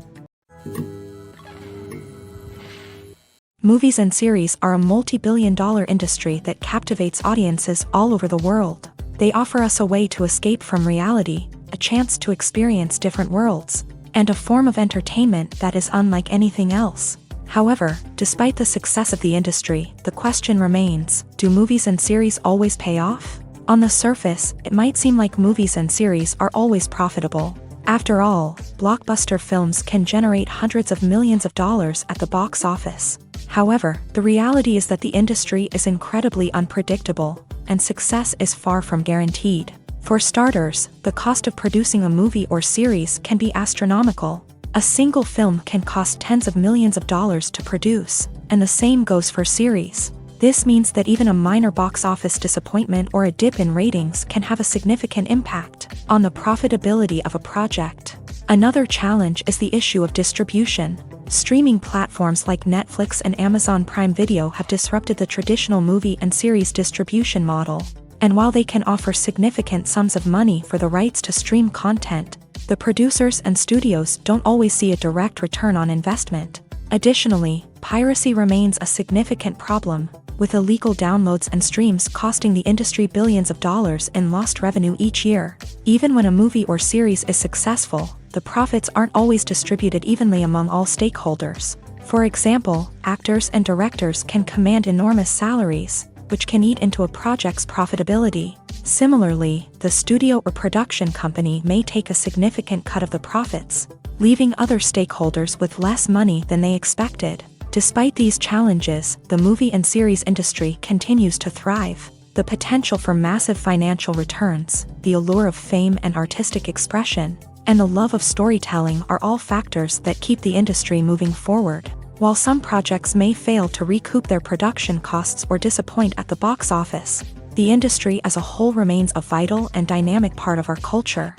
Movies and series are a multi-billion-dollar industry that captivates audiences all over the world. They offer us a way to escape from reality, a chance to experience different worlds, and a form of entertainment that is unlike anything else. However, despite the success of the industry, the question remains, do movies and series always pay off? On the surface, it might seem like movies and series are always profitable. After all, blockbuster films can generate hundreds of millions of dollars at the box office. However, the reality is that the industry is incredibly unpredictable, and success is far from guaranteed. For starters, the cost of producing a movie or series can be astronomical. A single film can cost tens of millions of dollars to produce, and the same goes for series. This means that even a minor box office disappointment or a dip in ratings can have a significant impact on the profitability of a project. Another challenge is the issue of distribution. Streaming platforms like Netflix and Amazon Prime Video have disrupted the traditional movie and series distribution model. And while they can offer significant sums of money for the rights to stream content, the producers and studios don't always see a direct return on investment. Additionally, piracy remains a significant problem, with illegal downloads and streams costing the industry billions of dollars in lost revenue each year. Even when a movie or series is successful, the profits aren't always distributed evenly among all stakeholders. For example, actors and directors can command enormous salaries, which can eat into a project's profitability. Similarly, the studio or production company may take a significant cut of the profits, leaving other stakeholders with less money than they expected. Despite these challenges, the movie and series industry continues to thrive. The potential for massive financial returns, the allure of fame and artistic expression, and the love of storytelling are all factors that keep the industry moving forward. While some projects may fail to recoup their production costs or disappoint at the box office, the industry as a whole remains a vital and dynamic part of our culture.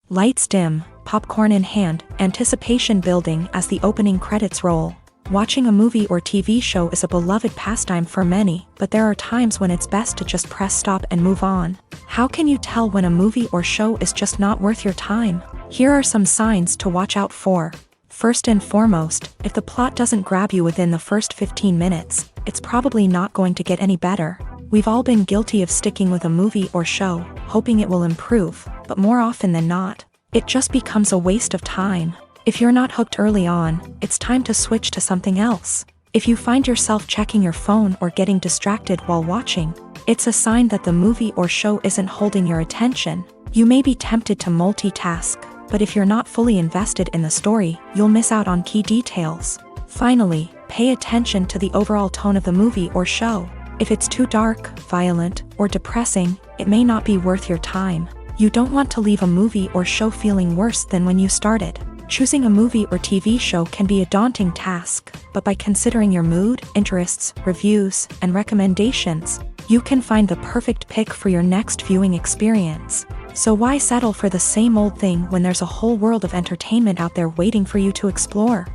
Lights dim, popcorn in hand, anticipation building as the opening credits roll. Watching a movie or TV show is a beloved pastime for many, but there are times when it's best to just press stop and move on. How can you tell when a movie or show is just not worth your time? Here are some signs to watch out for. First and foremost, if the plot doesn't grab you within the first 15 minutes, it's probably not going to get any better. We've all been guilty of sticking with a movie or show, hoping it will improve, but more often than not, it just becomes a waste of time. If you're not hooked early on, it's time to switch to something else. If you find yourself checking your phone or getting distracted while watching, it's a sign that the movie or show isn't holding your attention. You may be tempted to multitask, but if you're not fully invested in the story, you'll miss out on key details. Finally, pay attention to the overall tone of the movie or show. If it's too dark, violent, or depressing, it may not be worth your time. You don't want to leave a movie or show feeling worse than when you started. Choosing a movie or TV show can be a daunting task, but by considering your mood, interests, reviews, and recommendations, you can find the perfect pick for your next viewing experience. So why settle for the same old thing when there's a whole world of entertainment out there waiting for you to explore?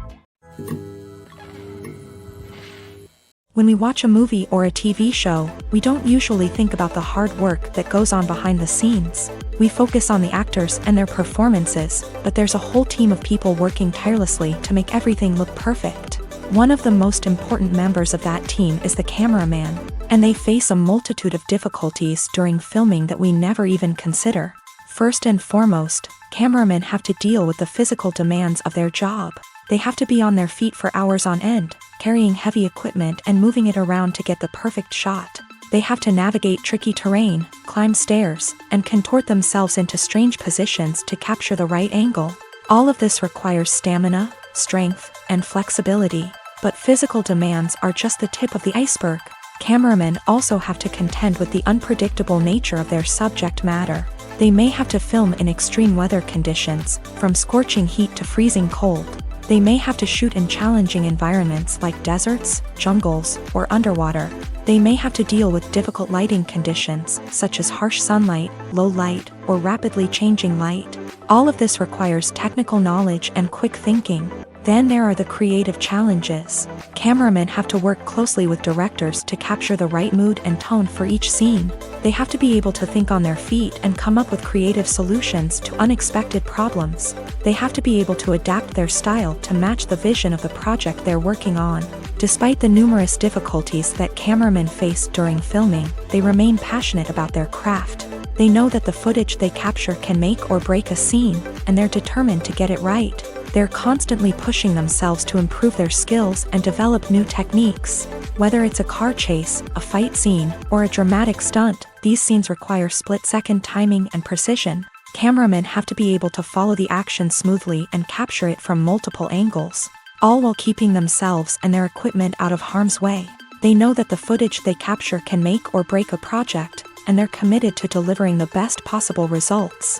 When we watch a movie or a TV show, we don't usually think about the hard work that goes on behind the scenes. We focus on the actors and their performances, but there's a whole team of people working tirelessly to make everything look perfect. One of the most important members of that team is the cameraman. And they face a multitude of difficulties during filming that we never even consider. First and foremost, cameramen have to deal with the physical demands of their job. They have to be on their feet for hours on end, carrying heavy equipment and moving it around to get the perfect shot. They have to navigate tricky terrain, climb stairs, and contort themselves into strange positions to capture the right angle. All of this requires stamina, strength, and flexibility. But physical demands are just the tip of the iceberg. Cameramen also have to contend with the unpredictable nature of their subject matter. They may have to film in extreme weather conditions, from scorching heat to freezing cold. They may have to shoot in challenging environments like deserts, jungles, or underwater. They may have to deal with difficult lighting conditions, such as harsh sunlight, low light, or rapidly changing light. All of this requires technical knowledge and quick thinking. Then there are the creative challenges. Cameramen have to work closely with directors to capture the right mood and tone for each scene. They have to be able to think on their feet and come up with creative solutions to unexpected problems. They have to be able to adapt their style to match the vision of the project they're working on. Despite the numerous difficulties that cameramen face during filming, they remain passionate about their craft. They know that the footage they capture can make or break a scene, and they're determined to get it right. They're constantly pushing themselves to improve their skills and develop new techniques. Whether it's a car chase, a fight scene, or a dramatic stunt, these scenes require split-second timing and precision. Cameramen have to be able to follow the action smoothly and capture it from multiple angles, all while keeping themselves and their equipment out of harm's way. They know that the footage they capture can make or break a project, and they're committed to delivering the best possible results.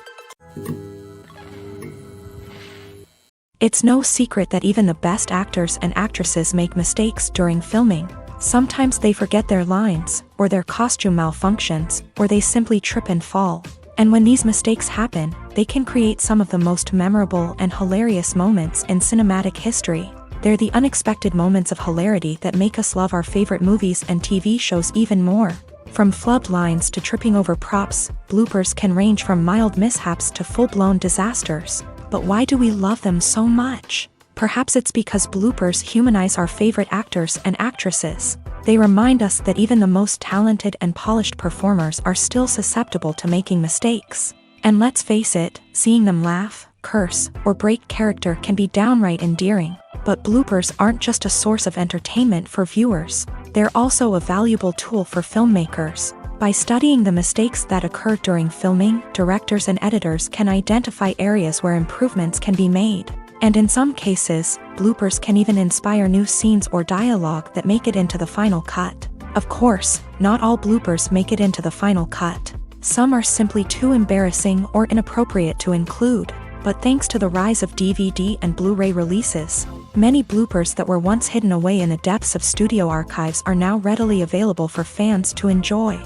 It's no secret that even the best actors and actresses make mistakes during filming. Sometimes they forget their lines, or their costume malfunctions, or they simply trip and fall. And when these mistakes happen, they can create some of the most memorable and hilarious moments in cinematic history. They're the unexpected moments of hilarity that make us love our favorite movies and TV shows even more. From flubbed lines to tripping over props, bloopers can range from mild mishaps to full-blown disasters. But why do we love them so much? Perhaps it's because bloopers humanize our favorite actors and actresses. They remind us that even the most talented and polished performers are still susceptible to making mistakes. And let's face it, seeing them laugh, curse, or break character can be downright endearing. But bloopers aren't just a source of entertainment for viewers. They're also a valuable tool for filmmakers. By studying the mistakes that occur during filming, directors and editors can identify areas where improvements can be made. And in some cases, bloopers can even inspire new scenes or dialogue that make it into the final cut. Of course, not all bloopers make it into the final cut. Some are simply too embarrassing or inappropriate to include. But thanks to the rise of DVD and Blu-ray releases, many bloopers that were once hidden away in the depths of studio archives are now readily available for fans to enjoy.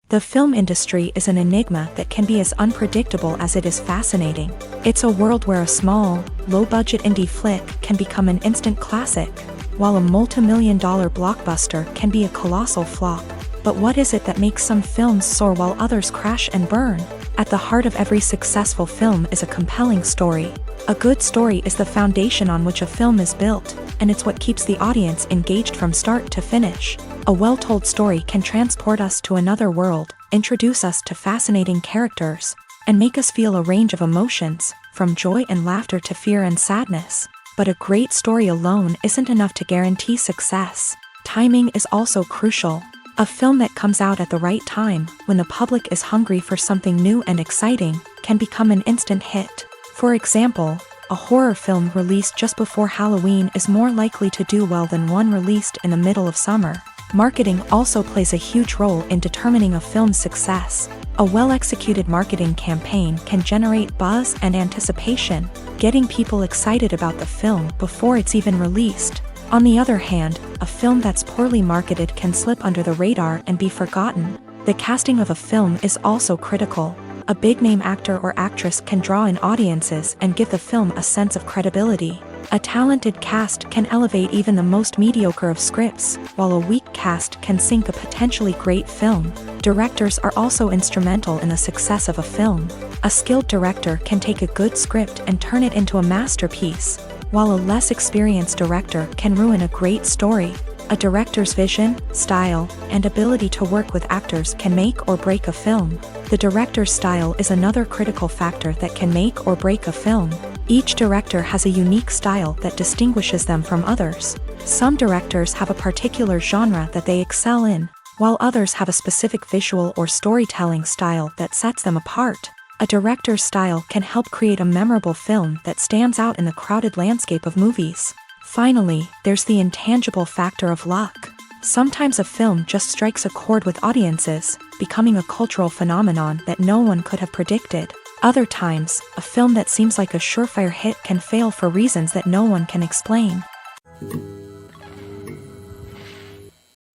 The film industry is an enigma that can be as unpredictable as it is fascinating. It's a world where a small, low-budget indie flick can become an instant classic, while a multi-million-dollar blockbuster can be a colossal flop. But what is it that makes some films soar while others crash and burn? At the heart of every successful film is a compelling story. A good story is the foundation on which a film is built, and it's what keeps the audience engaged from start to finish. A well-told story can transport us to another world, introduce us to fascinating characters, and make us feel a range of emotions, from joy and laughter to fear and sadness. But a great story alone isn't enough to guarantee success. Timing is also crucial. A film that comes out at the right time, when the public is hungry for something new and exciting, can become an instant hit. For example, a horror film released just before Halloween is more likely to do well than one released in the middle of summer. Marketing also plays a huge role in determining a film's success. A well-executed marketing campaign can generate buzz and anticipation, getting people excited about the film before it's even released. On the other hand, a film that's poorly marketed can slip under the radar and be forgotten. The casting of a film is also critical. A big-name actor or actress can draw in audiences and give the film a sense of credibility. A talented cast can elevate even the most mediocre of scripts, while a weak cast can sink a potentially great film. Directors are also instrumental in the success of a film. A skilled director can take a good script and turn it into a masterpiece. while a less experienced director can ruin a great story. A director's vision, style, and ability to work with actors can make or break a film. The director's style is another critical factor that can make or break a film. Each director has a unique style that distinguishes them from others. Some directors have a particular genre that they excel in, while others have a specific visual or storytelling style that sets them apart. A director's style can help create a memorable film that stands out in the crowded landscape of movies. Finally, there's the intangible factor of luck. Sometimes a film just strikes a chord with audiences, becoming a cultural phenomenon that no one could have predicted. Other times, a film that seems like a surefire hit can fail for reasons that no one can explain.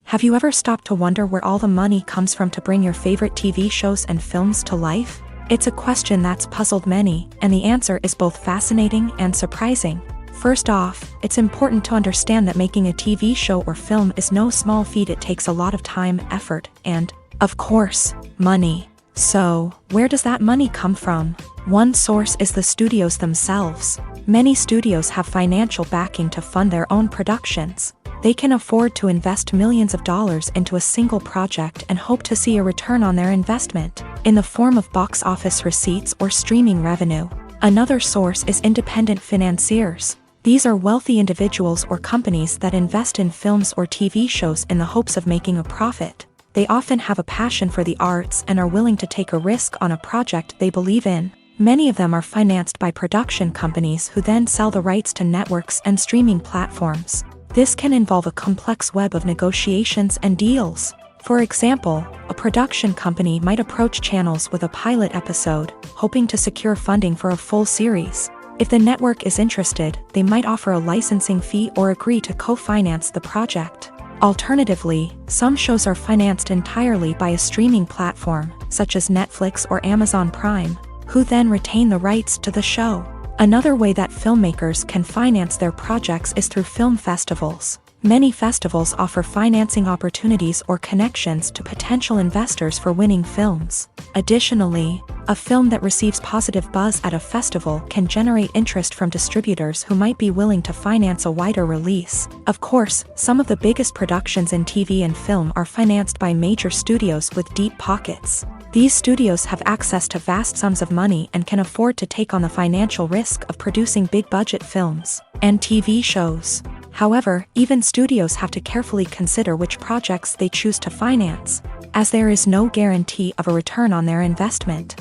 Have you ever stopped to wonder where all the money comes from to bring your favorite TV shows and films to life? It's a question that's puzzled many, and the answer is both fascinating and surprising. First off, it's important to understand that making a TV show or film is no small feat. It takes a lot of time, effort, and, of course, money. So, where does that money come from? One source is the studios themselves. Many studios have financial backing to fund their own productions. They can afford to invest millions of dollars into a single project and hope to see a return on their investment, in the form of box office receipts or streaming revenue. Another source is independent financiers. These are wealthy individuals or companies that invest in films or TV shows in the hopes of making a profit. They often have a passion for the arts and are willing to take a risk on a project they believe in. Many of them are financed by production companies who then sell the rights to networks and streaming platforms. This can involve a complex web of negotiations and deals. For example, a production company might approach channels with a pilot episode, hoping to secure funding for a full series. If the network is interested, they might offer a licensing fee or agree to co-finance the project. Alternatively, some shows are financed entirely by a streaming platform, such as Netflix or Amazon Prime, who then retain the rights to the show. Another way that filmmakers can finance their projects is through film festivals. Many festivals offer financing opportunities or connections to potential investors for winning films. Additionally, a film that receives positive buzz at a festival can generate interest from distributors who might be willing to finance a wider release. Of course, some of the biggest productions in TV and film are financed by major studios with deep pockets. These studios have access to vast sums of money and can afford to take on the financial risk of producing big-budget films and TV shows. However, even studios have to carefully consider which projects they choose to finance, as there is no guarantee of a return on their investment.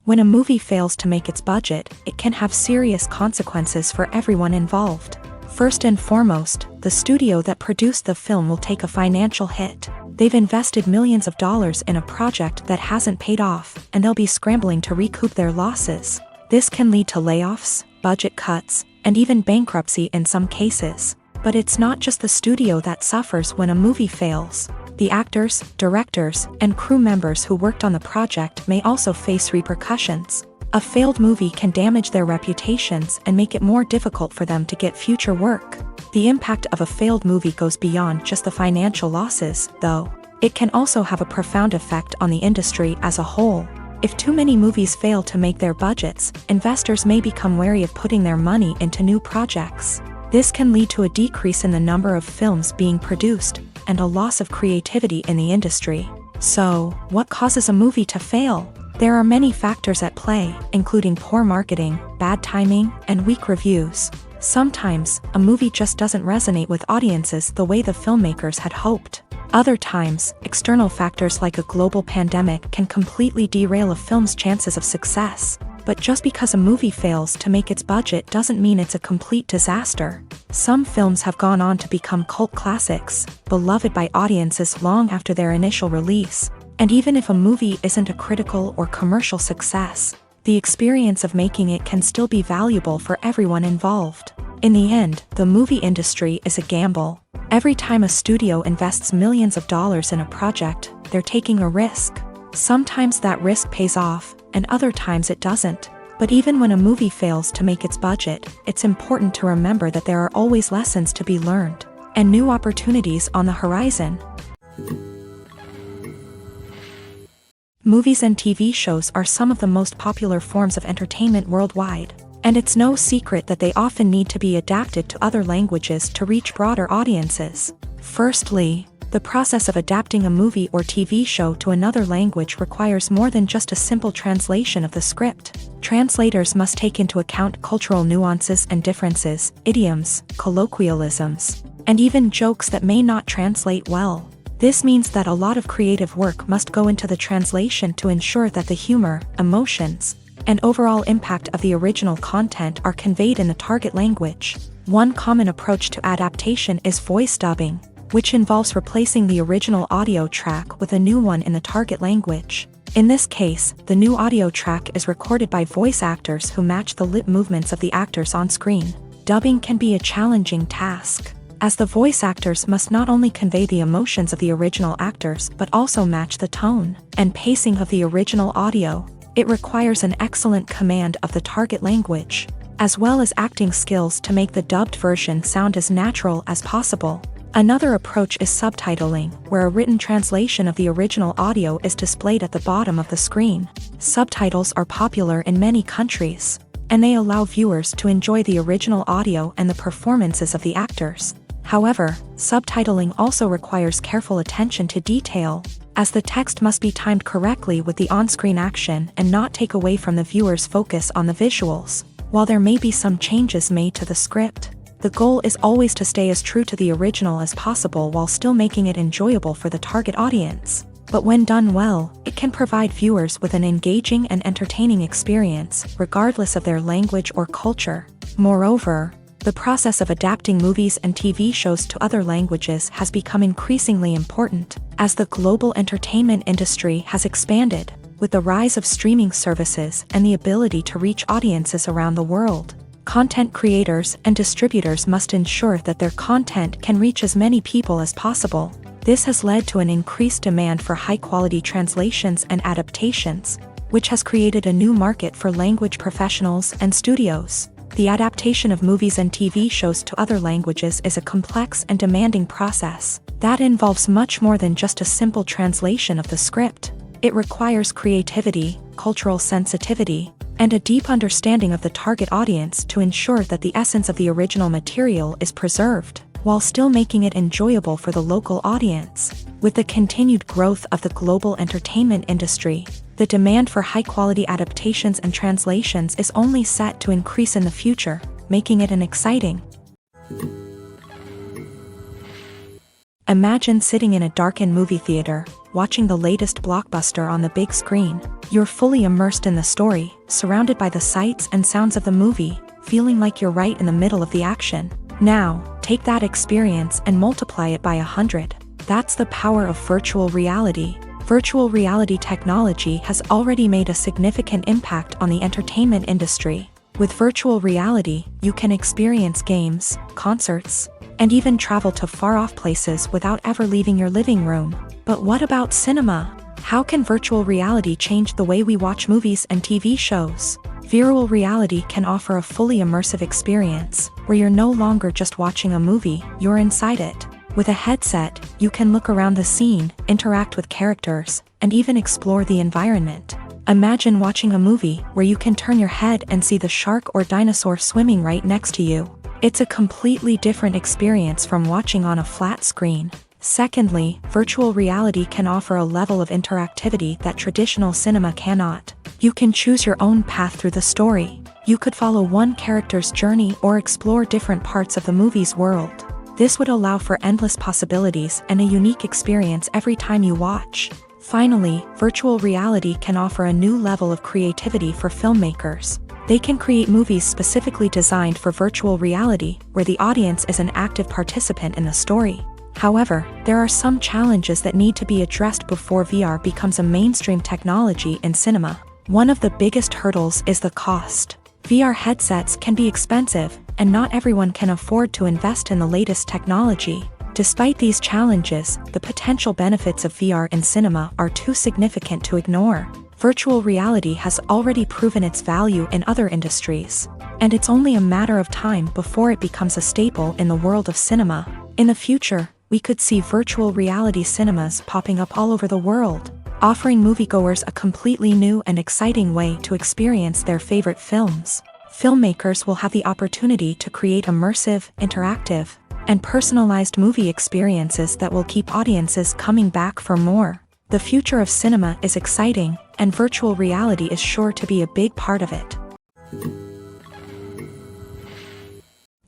When a movie fails to make its budget, it can have serious consequences for everyone involved. First and foremost, the studio that produced the film will take a financial hit. They've invested millions of dollars in a project that hasn't paid off, and they'll be scrambling to recoup their losses. This can lead to layoffs, budget cuts, and even bankruptcy in some cases. But it's not just the studio that suffers when a movie fails. The actors, directors, and crew members who worked on the project may also face repercussions. A failed movie can damage their reputations and make it more difficult for them to get future work. The impact of a failed movie goes beyond just the financial losses, though. It can also have a profound effect on the industry as a whole. If too many movies fail to make their budgets, investors may become wary of putting their money into new projects. This can lead to a decrease in the number of films being produced, and a loss of creativity in the industry. So, what causes a movie to fail? There are many factors at play, including poor marketing, bad timing, and weak reviews. Sometimes, a movie just doesn't resonate with audiences the way the filmmakers had hoped. Other times, external factors like a global pandemic can completely derail a film's chances of success. But just because a movie fails to make its budget doesn't mean it's a complete disaster. Some films have gone on to become cult classics, beloved by audiences long after their initial release. And even if a movie isn't a critical or commercial success, the experience of making it can still be valuable for everyone involved. In the end, the movie industry is a gamble. Every time a studio invests millions of dollars in a project, they're taking a risk. Sometimes that risk pays off, and other times it doesn't. But even when a movie fails to make its budget, it's important to remember that there are always lessons to be learned, and new opportunities on the horizon. Movies and TV shows are some of the most popular forms of entertainment worldwide, and it's no secret that they often need to be adapted to other languages to reach broader audiences. Firstly, the process of adapting a movie or TV show to another language requires more than just a simple translation of the script. Translators must take into account cultural nuances and differences, idioms, colloquialisms, and even jokes that may not translate well. This means that a lot of creative work must go into the translation to ensure that the humor, emotions, and overall impact of the original content are conveyed in the target language. One common approach to adaptation is voice dubbing, which involves replacing the original audio track with a new one in the target language. In this case, the new audio track is recorded by voice actors who match the lip movements of the actors on screen. Dubbing can be a challenging task, as the voice actors must not only convey the emotions of the original actors but also match the tone and pacing of the original audio. It requires an excellent command of the target language, as well as acting skills to make the dubbed version sound as natural as possible. Another approach is subtitling, where a written translation of the original audio is displayed at the bottom of the screen. Subtitles are popular in many countries, and they allow viewers to enjoy the original audio and the performances of the actors. However, subtitling also requires careful attention to detail, as the text must be timed correctly with the on-screen action and not take away from the viewer's focus on the visuals. While there may be some changes made to the script, the goal is always to stay as true to the original as possible while still making it enjoyable for the target audience. But when done well, it can provide viewers with an engaging and entertaining experience, regardless of their language or culture. Moreover, the process of adapting movies and TV shows to other languages has become increasingly important, as the global entertainment industry has expanded, with the rise of streaming services and the ability to reach audiences around the world. Content creators and distributors must ensure that their content can reach as many people as possible. This has led to an increased demand for high-quality translations and adaptations, which has created a new market for language professionals and studios. The adaptation of movies and TV shows to other languages is a complex and demanding process that involves much more than just a simple translation of the script. It requires creativity, cultural sensitivity, and a deep understanding of the target audience to ensure that the essence of the original material is preserved, while still making it enjoyable for the local audience. With the continued growth of the global entertainment industry, the demand for high-quality adaptations and translations is only set to increase in the future, making it an exciting. Imagine sitting in a darkened movie theater, watching the latest blockbuster on the big screen. You're fully immersed in the story, surrounded by the sights and sounds of the movie, feeling like you're right in the middle of the action. Now, take that experience and multiply it by 100. That's the power of virtual reality. Virtual reality technology has already made a significant impact on the entertainment industry. With virtual reality, you can experience games, concerts, and even travel to far-off places without ever leaving your living room. But what about cinema? How can virtual reality change the way we watch movies and TV shows? Virtual reality can offer a fully immersive experience, where you're no longer just watching a movie, you're inside it. With a headset, you can look around the scene, interact with characters, and even explore the environment. Imagine watching a movie where you can turn your head and see the shark or dinosaur swimming right next to you. It's a completely different experience from watching on a flat screen. Secondly, virtual reality can offer a level of interactivity that traditional cinema cannot. You can choose your own path through the story. You could follow one character's journey or explore different parts of the movie's world. This would allow for endless possibilities and a unique experience every time you watch. Finally, virtual reality can offer a new level of creativity for filmmakers. They can create movies specifically designed for virtual reality, where the audience is an active participant in the story. However, there are some challenges that need to be addressed before VR becomes a mainstream technology in cinema. One of the biggest hurdles is the cost. VR headsets can be expensive, and not everyone can afford to invest in the latest technology. Despite these challenges, the potential benefits of VR in cinema are too significant to ignore. Virtual reality has already proven its value in other industries, and it's only a matter of time before it becomes a staple in the world of cinema. In the future, we could see virtual reality cinemas popping up all over the world, offering moviegoers a completely new and exciting way to experience their favorite films. Filmmakers will have the opportunity to create immersive, interactive, and personalized movie experiences that will keep audiences coming back for more. The future of cinema is exciting, and virtual reality is sure to be a big part of it.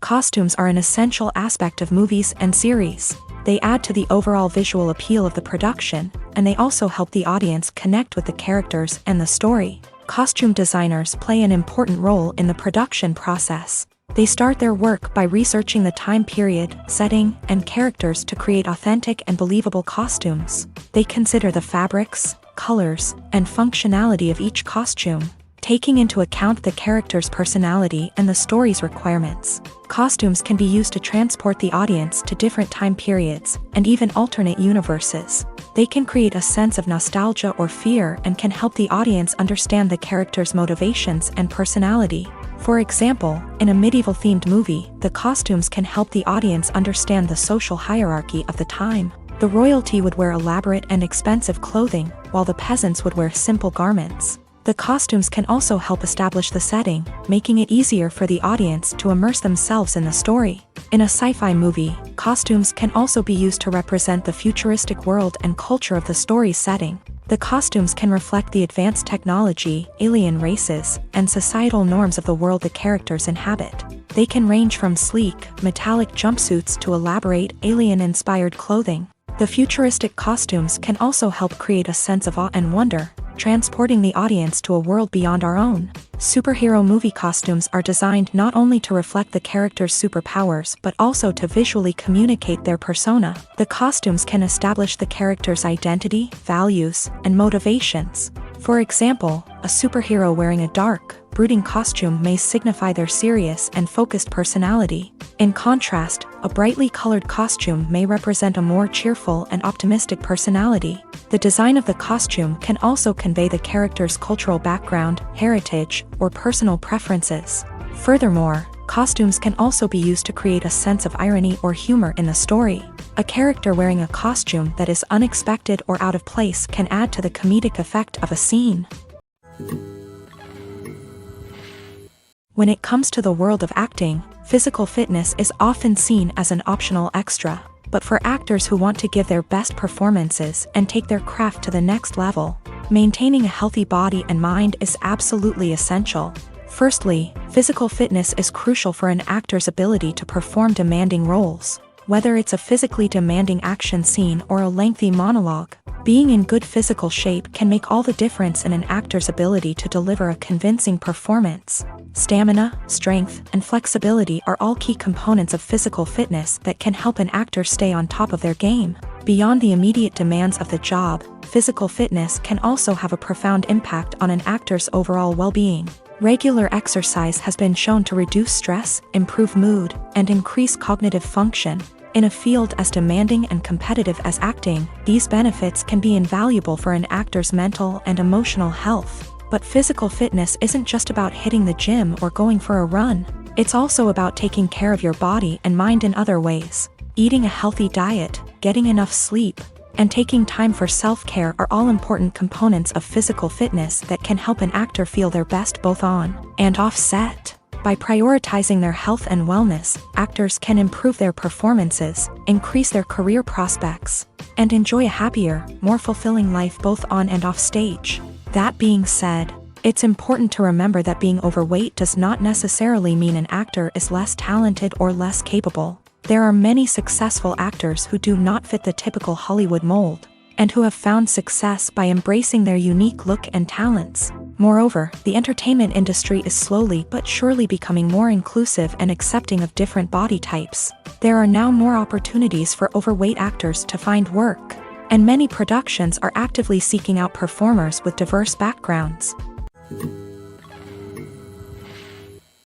Costumes are an essential aspect of movies and series. They add to the overall visual appeal of the production, and they also help the audience connect with the characters and the story. Costume designers play an important role in the production process. They start their work by researching the time period, setting, and characters to create authentic and believable costumes. They consider the fabrics, colors, and functionality of each costume, taking into account the character's personality and the story's requirements. Costumes can be used to transport the audience to different time periods, and even alternate universes. They can create a sense of nostalgia or fear and can help the audience understand the character's motivations and personality. For example, in a medieval-themed movie, the costumes can help the audience understand the social hierarchy of the time. The royalty would wear elaborate and expensive clothing, while the peasants would wear simple garments. The costumes can also help establish the setting, making it easier for the audience to immerse themselves in the story. In a sci-fi movie, costumes can also be used to represent the futuristic world and culture of the story's setting. The costumes can reflect the advanced technology, alien races, and societal norms of the world the characters inhabit. They can range from sleek, metallic jumpsuits to elaborate, alien-inspired clothing. The futuristic costumes can also help create a sense of awe and wonder, transporting the audience to a world beyond our own. Superhero movie costumes are designed not only to reflect the character's superpowers but also to visually communicate their persona. The costumes can establish the character's identity, values, and motivations. For example, a superhero wearing a dark, brooding costume may signify their serious and focused personality. In contrast, a brightly colored costume may represent a more cheerful and optimistic personality. The design of the costume can also convey the character's cultural background, heritage, or personal preferences. Furthermore, costumes can also be used to create a sense of irony or humor in the story. A character wearing a costume that is unexpected or out of place can add to the comedic effect of a scene. When it comes to the world of acting, physical fitness is often seen as an optional extra. But for actors who want to give their best performances and take their craft to the next level, maintaining a healthy body and mind is absolutely essential. Firstly, physical fitness is crucial for an actor's ability to perform demanding roles. Whether it's a physically demanding action scene or a lengthy monologue, being in good physical shape can make all the difference in an actor's ability to deliver a convincing performance. Stamina, strength, and flexibility are all key components of physical fitness that can help an actor stay on top of their game. Beyond the immediate demands of the job, physical fitness can also have a profound impact on an actor's overall well-being. Regular exercise has been shown to reduce stress, improve mood, and increase cognitive function. In a field as demanding and competitive as acting, these benefits can be invaluable for an actor's mental and emotional health. But physical fitness isn't just about hitting the gym or going for a run. It's also about taking care of your body and mind in other ways. Eating a healthy diet, getting enough sleep, and taking time for self-care are all important components of physical fitness that can help an actor feel their best both on and off set. By prioritizing their health and wellness, actors can improve their performances, increase their career prospects, and enjoy a happier, more fulfilling life both on and off stage. That being said, it's important to remember that being overweight does not necessarily mean an actor is less talented or less capable. There are many successful actors who do not fit the typical Hollywood mold, and who have found success by embracing their unique look and talents. Moreover, the entertainment industry is slowly but surely becoming more inclusive and accepting of different body types. There are now more opportunities for overweight actors to find work, and many productions are actively seeking out performers with diverse backgrounds.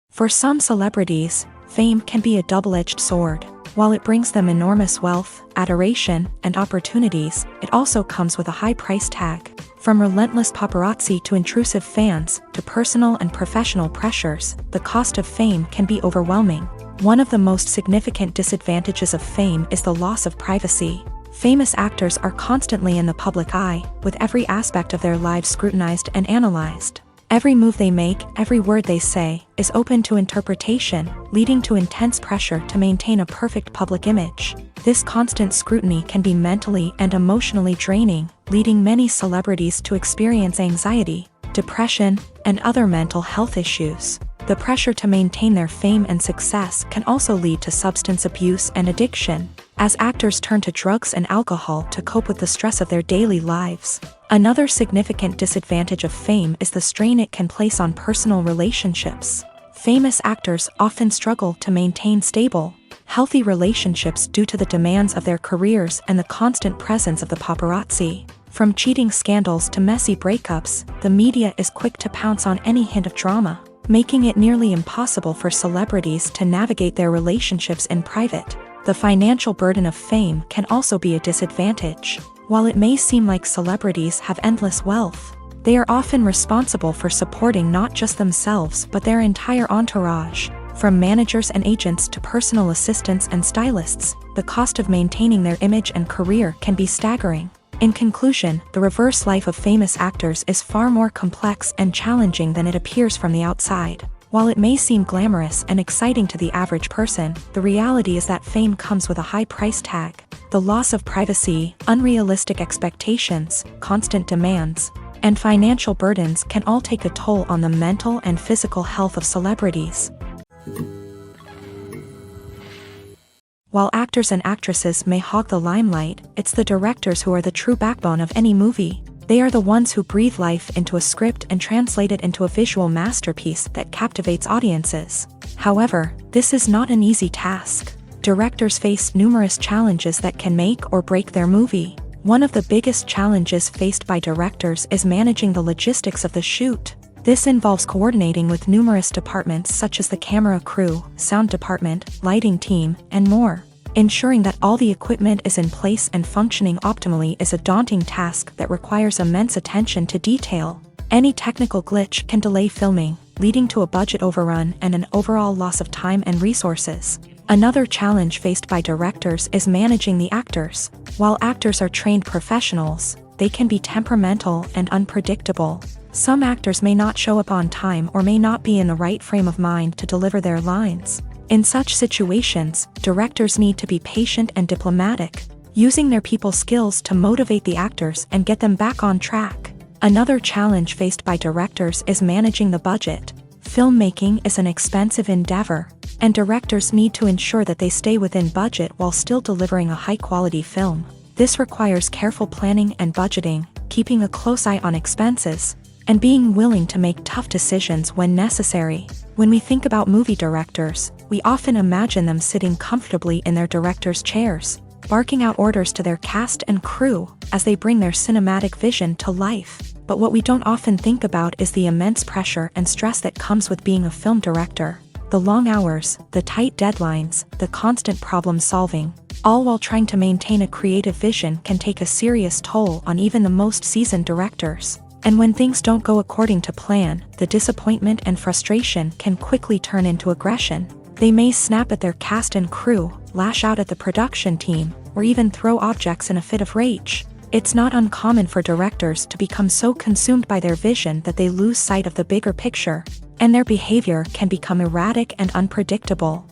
For some celebrities, fame can be a double-edged sword. While it brings them enormous wealth, adoration, and opportunities, it also comes with a high price tag. From relentless paparazzi to intrusive fans, to personal and professional pressures, the cost of fame can be overwhelming. One of the most significant disadvantages of fame is the loss of privacy. Famous actors are constantly in the public eye, with every aspect of their lives scrutinized and analyzed. Every move they make, every word they say, is open to interpretation, leading to intense pressure to maintain a perfect public image. This constant scrutiny can be mentally and emotionally draining, leading many celebrities to experience anxiety, depression, and other mental health issues. The pressure to maintain their fame and success can also lead to substance abuse and addiction, as actors turn to drugs and alcohol to cope with the stress of their daily lives. Another significant disadvantage of fame is the strain it can place on personal relationships. Famous actors often struggle to maintain stable, healthy relationships due to the demands of their careers and the constant presence of the paparazzi. From cheating scandals to messy breakups, the media is quick to pounce on any hint of drama, making it nearly impossible for celebrities to navigate their relationships in private. The financial burden of fame can also be a disadvantage. While it may seem like celebrities have endless wealth, they are often responsible for supporting not just themselves but their entire entourage. From managers and agents to personal assistants and stylists, the cost of maintaining their image and career can be staggering. In conclusion, the reverse life of famous actors is far more complex and challenging than it appears from the outside. While it may seem glamorous and exciting to the average person, the reality is that fame comes with a high price tag. The loss of privacy, unrealistic expectations, constant demands, and financial burdens can all take a toll on the mental and physical health of celebrities. While actors and actresses may hog the limelight, it's the directors who are the true backbone of any movie. They are the ones who breathe life into a script and translate it into a visual masterpiece that captivates audiences. However, this is not an easy task. Directors face numerous challenges that can make or break their movie. One of the biggest challenges faced by directors is managing the logistics of the shoot. This involves coordinating with numerous departments such as the camera crew, sound department, lighting team, and more. Ensuring that all the equipment is in place and functioning optimally is a daunting task that requires immense attention to detail. Any technical glitch can delay filming, leading to a budget overrun and an overall loss of time and resources. Another challenge faced by directors is managing the actors. While actors are trained professionals, they can be temperamental and unpredictable. Some actors may not show up on time or may not be in the right frame of mind to deliver their lines. In such situations, directors need to be patient and diplomatic, using their people skills to motivate the actors and get them back on track. Another challenge faced by directors is managing the budget. Filmmaking is an expensive endeavor, and directors need to ensure that they stay within budget while still delivering a high-quality film. This requires careful planning and budgeting, keeping a close eye on expenses, and being willing to make tough decisions when necessary. When we think about movie directors, we often imagine them sitting comfortably in their director's chairs, barking out orders to their cast and crew as they bring their cinematic vision to life. But what we don't often think about is the immense pressure and stress that comes with being a film director. The long hours, the tight deadlines, the constant problem solving, all while trying to maintain a creative vision can take a serious toll on even the most seasoned directors. And when things don't go according to plan, the disappointment and frustration can quickly turn into aggression. They may snap at their cast and crew, lash out at the production team, or even throw objects in a fit of rage. It's not uncommon for directors to become so consumed by their vision that they lose sight of the bigger picture, and their behavior can become erratic and unpredictable.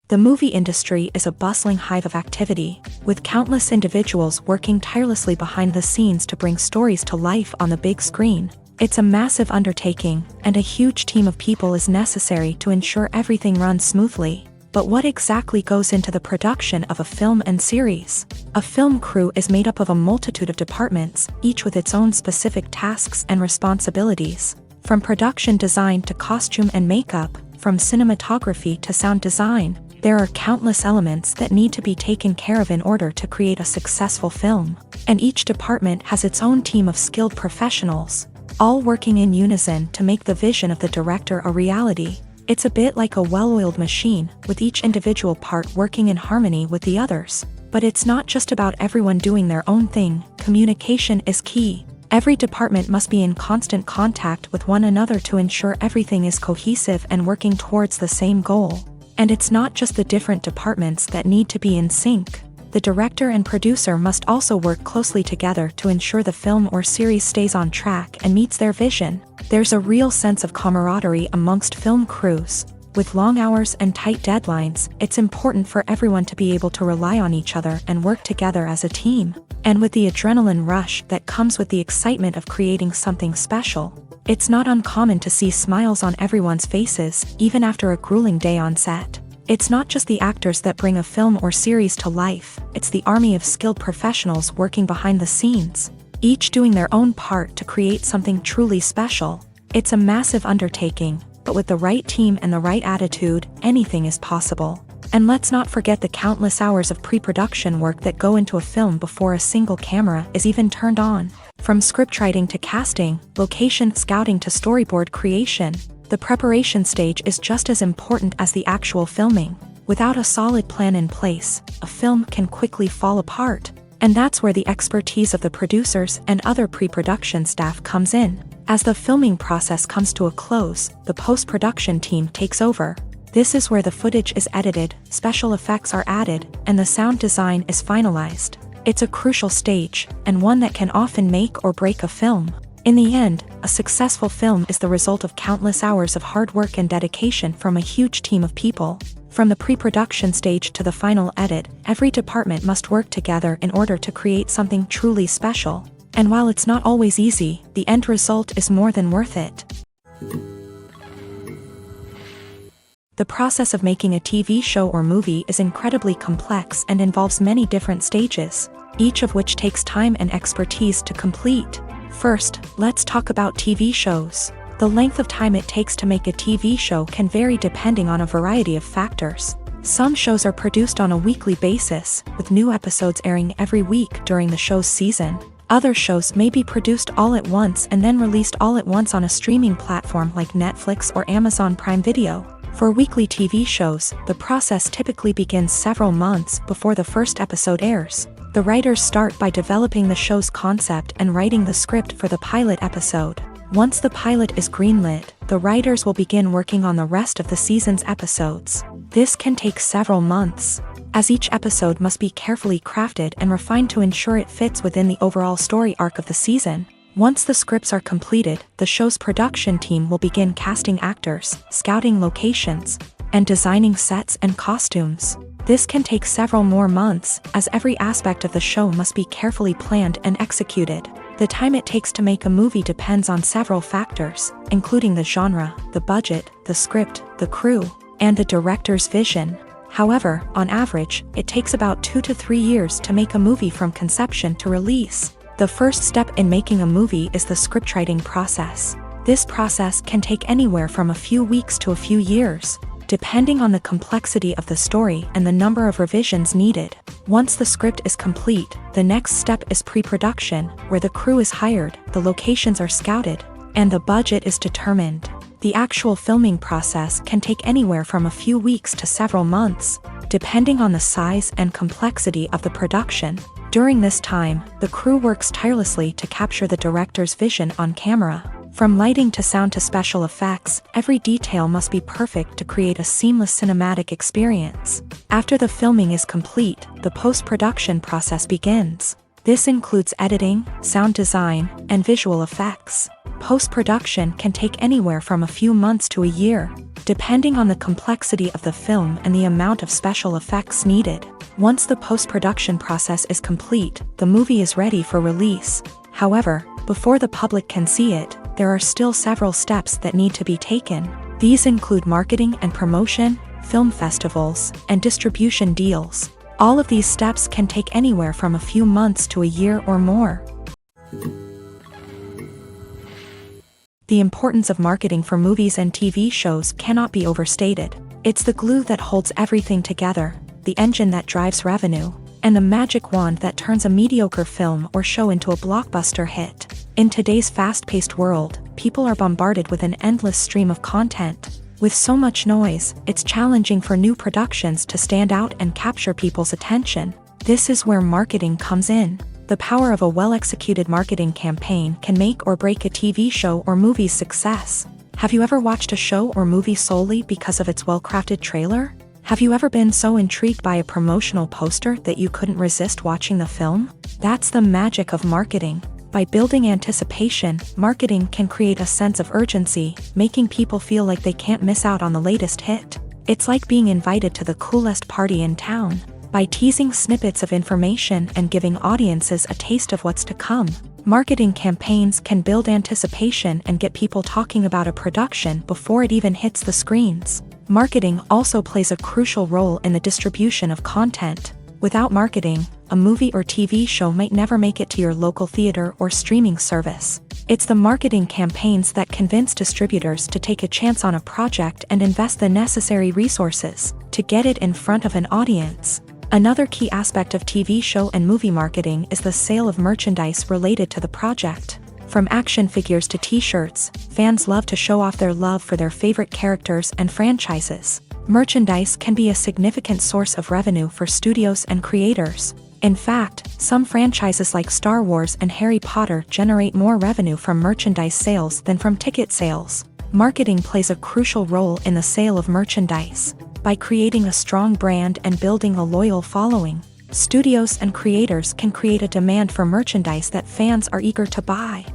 The movie industry is a bustling hive of activity, with countless individuals working tirelessly behind the scenes to bring stories to life on the big screen. It's a massive undertaking, and a huge team of people is necessary to ensure everything runs smoothly. But what exactly goes into the production of a film and series? A film crew is made up of a multitude of departments, each with its own specific tasks and responsibilities. From production design to costume and makeup, from cinematography to sound design, there are countless elements that need to be taken care of in order to create a successful film. And each department has its own team of skilled professionals, all working in unison to make the vision of the director a reality. It's a bit like a well-oiled machine, with each individual part working in harmony with the others. But it's not just about everyone doing their own thing. Communication is key. Every department must be in constant contact with one another to ensure everything is cohesive and working towards the same goal. And it's not just the different departments that need to be in sync. The director and producer must also work closely together to ensure the film or series stays on track and meets their vision. There's a real sense of camaraderie amongst film crews. With long hours and tight deadlines, it's important for everyone to be able to rely on each other and work together as a team. And with the adrenaline rush that comes with the excitement of creating something special, it's not uncommon to see smiles on everyone's faces, even after a grueling day on set. It's not just the actors that bring a film or series to life, it's the army of skilled professionals working behind the scenes, each doing their own part to create something truly special. It's a massive undertaking, but with the right team and the right attitude, anything is possible. And let's not forget the countless hours of pre-production work that go into a film before a single camera is even turned on. From scriptwriting to casting, location scouting to storyboard creation, the preparation stage is just as important as the actual filming. Without a solid plan in place, a film can quickly fall apart. And that's where the expertise of the producers and other pre-production staff comes in. As the filming process comes to a close, the post-production team takes over. This is where the footage is edited, special effects are added, and the sound design is finalized. It's a crucial stage, and one that can often make or break a film. In the end, a successful film is the result of countless hours of hard work and dedication from a huge team of people. From the pre-production stage to the final edit, every department must work together in order to create something truly special. And while it's not always easy, the end result is more than worth it. The process of making a TV show or movie is incredibly complex and involves many different stages, each of which takes time and expertise to complete. First, let's talk about TV shows. The length of time it takes to make a TV show can vary depending on a variety of factors. Some shows are produced on a weekly basis, with new episodes airing every week during the show's season. Other shows may be produced all at once and then released all at once on a streaming platform like Netflix or Amazon Prime Video. For weekly TV shows, the process typically begins several months before the first episode airs. The writers start by developing the show's concept and writing the script for the pilot episode. Once the pilot is greenlit, the writers will begin working on the rest of the season's episodes. This can take several months, as each episode must be carefully crafted and refined to ensure it fits within the overall story arc of the season. Once the scripts are completed, the show's production team will begin casting actors, scouting locations, and designing sets and costumes. This can take several more months, as every aspect of the show must be carefully planned and executed. The time it takes to make a movie depends on several factors, including the genre, the budget, the script, the crew, and the director's vision. However, on average, it takes about 2 to 3 years to make a movie from conception to release. The first step in making a movie is the scriptwriting process. This process can take anywhere from a few weeks to a few years, depending on the complexity of the story and the number of revisions needed. Once the script is complete, the next step is pre-production, where the crew is hired, the locations are scouted, and the budget is determined. The actual filming process can take anywhere from a few weeks to several months, depending on the size and complexity of the production. During this time, the crew works tirelessly to capture the director's vision on camera. From lighting to sound to special effects, every detail must be perfect to create a seamless cinematic experience. After the filming is complete, the post-production process begins. This includes editing, sound design, and visual effects. Post-production can take anywhere from a few months to a year, depending on the complexity of the film and the amount of special effects needed. Once the post-production process is complete, the movie is ready for release. However, before the public can see it, there are still several steps that need to be taken. These include marketing and promotion, film festivals, and distribution deals. All of these steps can take anywhere from a few months to a year or more. The importance of marketing for movies and TV shows cannot be overstated. It's the glue that holds everything together, the engine that drives revenue, and the magic wand that turns a mediocre film or show into a blockbuster hit. In today's fast-paced world, people are bombarded with an endless stream of content. With so much noise, it's challenging for new productions to stand out and capture people's attention. This is where marketing comes in. The power of a well-executed marketing campaign can make or break a TV show or movie's success. Have you ever watched a show or movie solely because of its well-crafted trailer? Have you ever been so intrigued by a promotional poster that you couldn't resist watching the film? That's the magic of marketing. By building anticipation, marketing can create a sense of urgency, making people feel like they can't miss out on the latest hit. It's like being invited to the coolest party in town. By teasing snippets of information and giving audiences a taste of what's to come, marketing campaigns can build anticipation and get people talking about a production before it even hits the screens. Marketing also plays a crucial role in the distribution of content. Without marketing, a movie or TV show might never make it to your local theater or streaming service. It's the marketing campaigns that convince distributors to take a chance on a project and invest the necessary resources to get it in front of an audience. Another key aspect of TV show and movie marketing is the sale of merchandise related to the project. From action figures to t-shirts, fans love to show off their love for their favorite characters and franchises. Merchandise can be a significant source of revenue for studios and creators. In fact, some franchises like Star Wars and Harry Potter generate more revenue from merchandise sales than from ticket sales. Marketing plays a crucial role in the sale of merchandise. By creating a strong brand and building a loyal following, studios and creators can create a demand for merchandise that fans are eager to buy.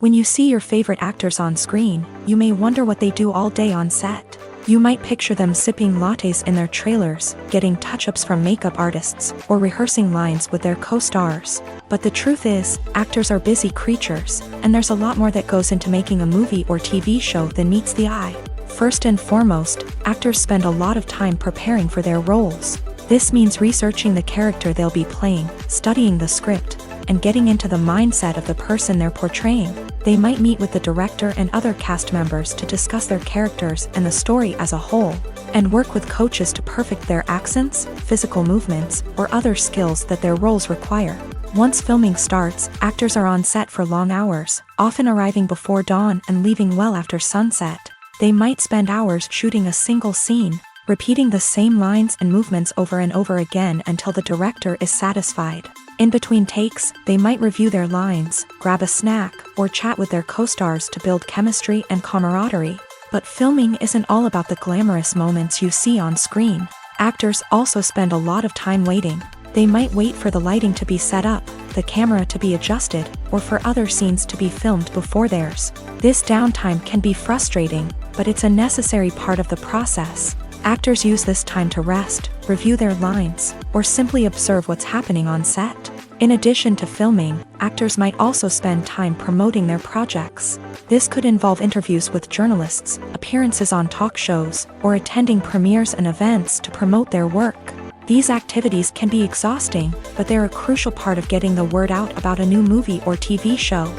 When you see your favorite actors on screen, you may wonder what they do all day on set. You might picture them sipping lattes in their trailers, getting touch-ups from makeup artists, or rehearsing lines with their co-stars. But the truth is, actors are busy creatures, and there's a lot more that goes into making a movie or TV show than meets the eye. First and foremost, actors spend a lot of time preparing for their roles. This means researching the character they'll be playing, studying the script, and getting into the mindset of the person they're portraying. They might meet with the director and other cast members to discuss their characters and the story as a whole, and work with coaches to perfect their accents, physical movements, or other skills that their roles require. Once filming starts, actors are on set for long hours, often arriving before dawn and leaving well after sunset. They might spend hours shooting a single scene, repeating the same lines and movements over and over again until the director is satisfied. In between takes, they might review their lines, grab a snack, or chat with their co-stars to build chemistry and camaraderie. But filming isn't all about the glamorous moments you see on screen. Actors also spend a lot of time waiting. They might wait for the lighting to be set up, the camera to be adjusted, or for other scenes to be filmed before theirs. This downtime can be frustrating, but it's a necessary part of the process. Actors use this time to rest, review their lines, or simply observe what's happening on set. In addition to filming, actors might also spend time promoting their projects. This could involve interviews with journalists, appearances on talk shows, or attending premieres and events to promote their work. These activities can be exhausting, but they're a crucial part of getting the word out about a new movie or TV show.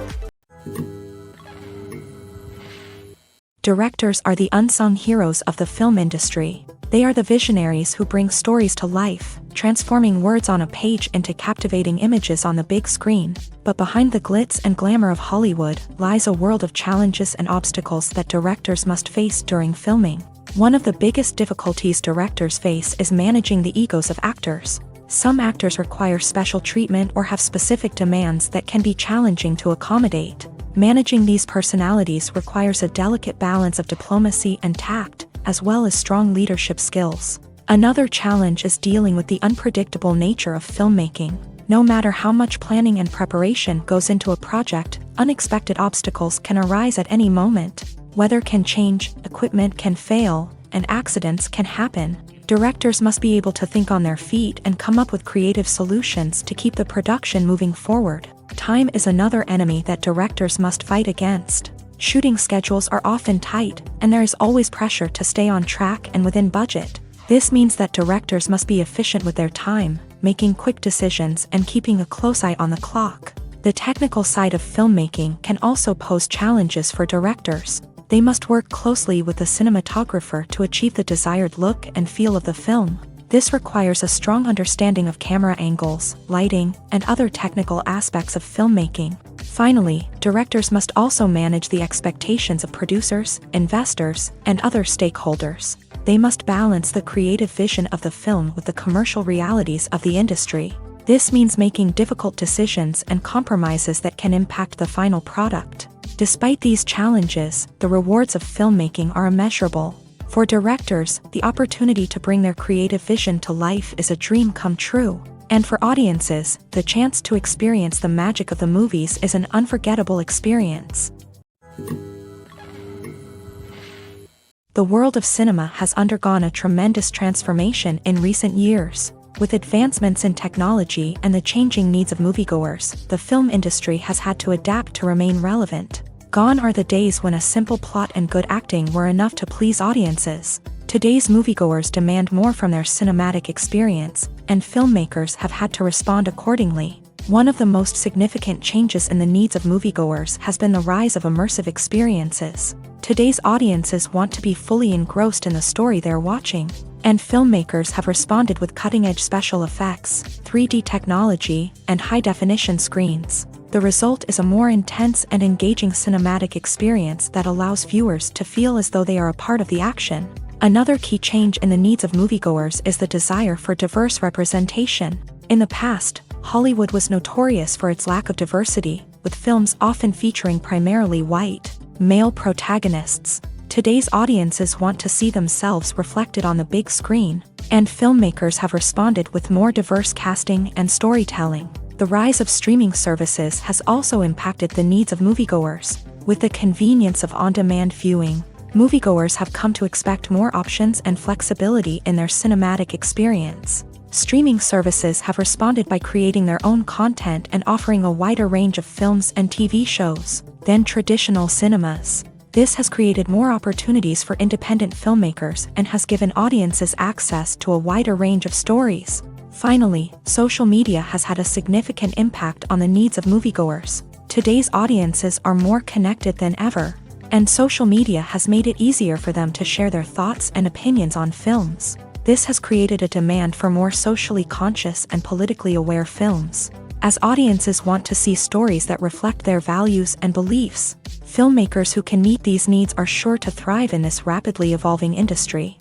Directors are the unsung heroes of the film industry. They are the visionaries who bring stories to life, transforming words on a page into captivating images on the big screen. But behind the glitz and glamour of Hollywood lies a world of challenges and obstacles that directors must face during filming. One of the biggest difficulties directors face is managing the egos of actors. Some actors require special treatment or have specific demands that can be challenging to accommodate. Managing these personalities requires a delicate balance of diplomacy and tact, as well as strong leadership skills. Another challenge is dealing with the unpredictable nature of filmmaking. No matter how much planning and preparation goes into a project, unexpected obstacles can arise at any moment. Weather can change, equipment can fail, and accidents can happen. Directors must be able to think on their feet and come up with creative solutions to keep the production moving forward. Time is another enemy that directors must fight against. Shooting schedules are often tight, and there is always pressure to stay on track and within budget. This means that directors must be efficient with their time, making quick decisions and keeping a close eye on the clock. The technical side of filmmaking can also pose challenges for directors. They must work closely with the cinematographer to achieve the desired look and feel of the film. This requires a strong understanding of camera angles, lighting, and other technical aspects of filmmaking. Finally, directors must also manage the expectations of producers, investors, and other stakeholders. They must balance the creative vision of the film with the commercial realities of the industry. This means making difficult decisions and compromises that can impact the final product. Despite these challenges, the rewards of filmmaking are immeasurable. For directors, the opportunity to bring their creative vision to life is a dream come true. And for audiences, the chance to experience the magic of the movies is an unforgettable experience. The world of cinema has undergone a tremendous transformation in recent years. With advancements in technology and the changing needs of moviegoers, the film industry has had to adapt to remain relevant. Gone are the days when a simple plot and good acting were enough to please audiences. Today's moviegoers demand more from their cinematic experience, and filmmakers have had to respond accordingly. One of the most significant changes in the needs of moviegoers has been the rise of immersive experiences. Today's audiences want to be fully engrossed in the story they're watching, and filmmakers have responded with cutting-edge special effects, 3D technology, and high-definition screens. The result is a more intense and engaging cinematic experience that allows viewers to feel as though they are a part of the action. Another key change in the needs of moviegoers is the desire for diverse representation. In the past, Hollywood was notorious for its lack of diversity, with films often featuring primarily white, male protagonists. Today's audiences want to see themselves reflected on the big screen, and filmmakers have responded with more diverse casting and storytelling. The rise of streaming services has also impacted the needs of moviegoers. With the convenience of on-demand viewing, moviegoers have come to expect more options and flexibility in their cinematic experience. Streaming services have responded by creating their own content and offering a wider range of films and TV shows than traditional cinemas. This has created more opportunities for independent filmmakers and has given audiences access to a wider range of stories. Finally, social media has had a significant impact on the needs of moviegoers. Today's audiences are more connected than ever, and social media has made it easier for them to share their thoughts and opinions on films. This has created a demand for more socially conscious and politically aware films. As audiences want to see stories that reflect their values and beliefs, filmmakers who can meet these needs are sure to thrive in this rapidly evolving industry.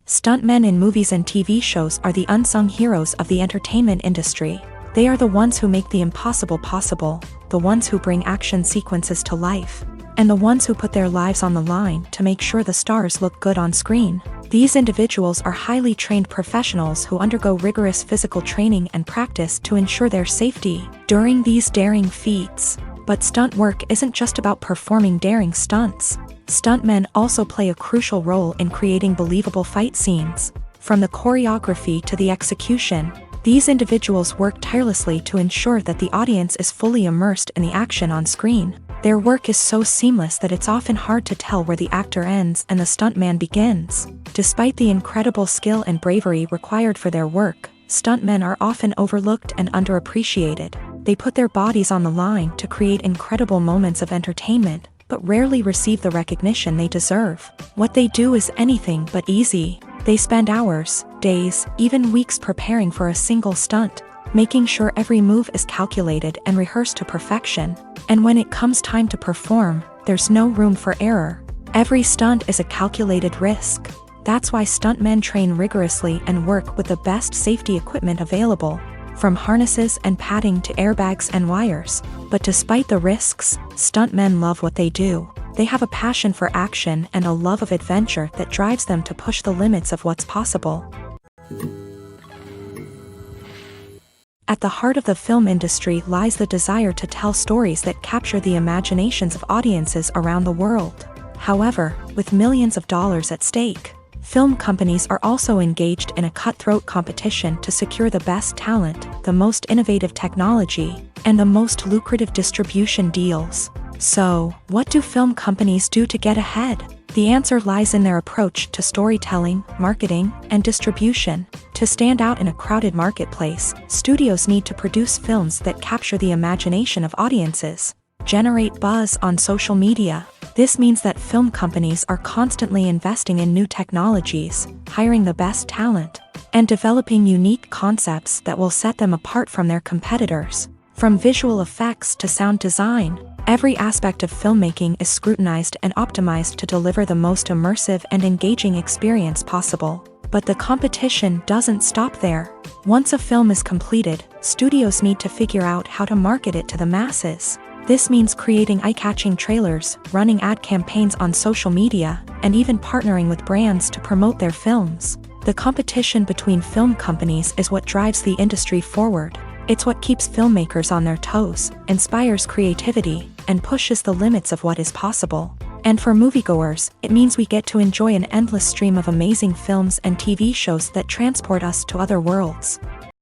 Stuntmen in movies and TV shows are the unsung heroes of the entertainment industry. They are the ones who make the impossible possible, the ones who bring action sequences to life, and the ones who put their lives on the line to make sure the stars look good on screen. These individuals are highly trained professionals who undergo rigorous physical training and practice to ensure their safety during these daring feats. But stunt work isn't just about performing daring stunts. Stuntmen also play a crucial role in creating believable fight scenes. From the choreography to the execution, these individuals work tirelessly to ensure that the audience is fully immersed in the action on screen. Their work is so seamless that it's often hard to tell where the actor ends and the stuntman begins. Despite the incredible skill and bravery required for their work, stuntmen are often overlooked and underappreciated. They put their bodies on the line to create incredible moments of entertainment, but rarely receive the recognition they deserve. What they do is anything but easy. They spend hours, days, even weeks preparing for a single stunt, making sure every move is calculated and rehearsed to perfection. And when it comes time to perform, there's no room for error. Every stunt is a calculated risk. That's why stuntmen train rigorously and work with the best safety equipment available, from harnesses and padding to airbags and wires. But despite the risks, stuntmen love what they do. They have a passion for action and a love of adventure that drives them to push the limits of what's possible. At the heart of the film industry lies the desire to tell stories that capture the imaginations of audiences around the world. However, with millions of dollars at stake, film companies are also engaged in a cutthroat competition to secure the best talent, the most innovative technology, and the most lucrative distribution deals. So, what do film companies do to get ahead? The answer lies in their approach to storytelling, marketing, and distribution. To stand out in a crowded marketplace, studios need to produce films that capture the imagination of audiences, generate buzz on social media. This means that film companies are constantly investing in new technologies, hiring the best talent, and developing unique concepts that will set them apart from their competitors. From visual effects to sound design, every aspect of filmmaking is scrutinized and optimized to deliver the most immersive and engaging experience possible. But the competition doesn't stop there. Once a film is completed, studios need to figure out how to market it to the masses. This means creating eye-catching trailers, running ad campaigns on social media, and even partnering with brands to promote their films. The competition between film companies is what drives the industry forward. It's what keeps filmmakers on their toes, inspires creativity, and pushes the limits of what is possible. And for moviegoers, it means we get to enjoy an endless stream of amazing films and TV shows that transport us to other worlds.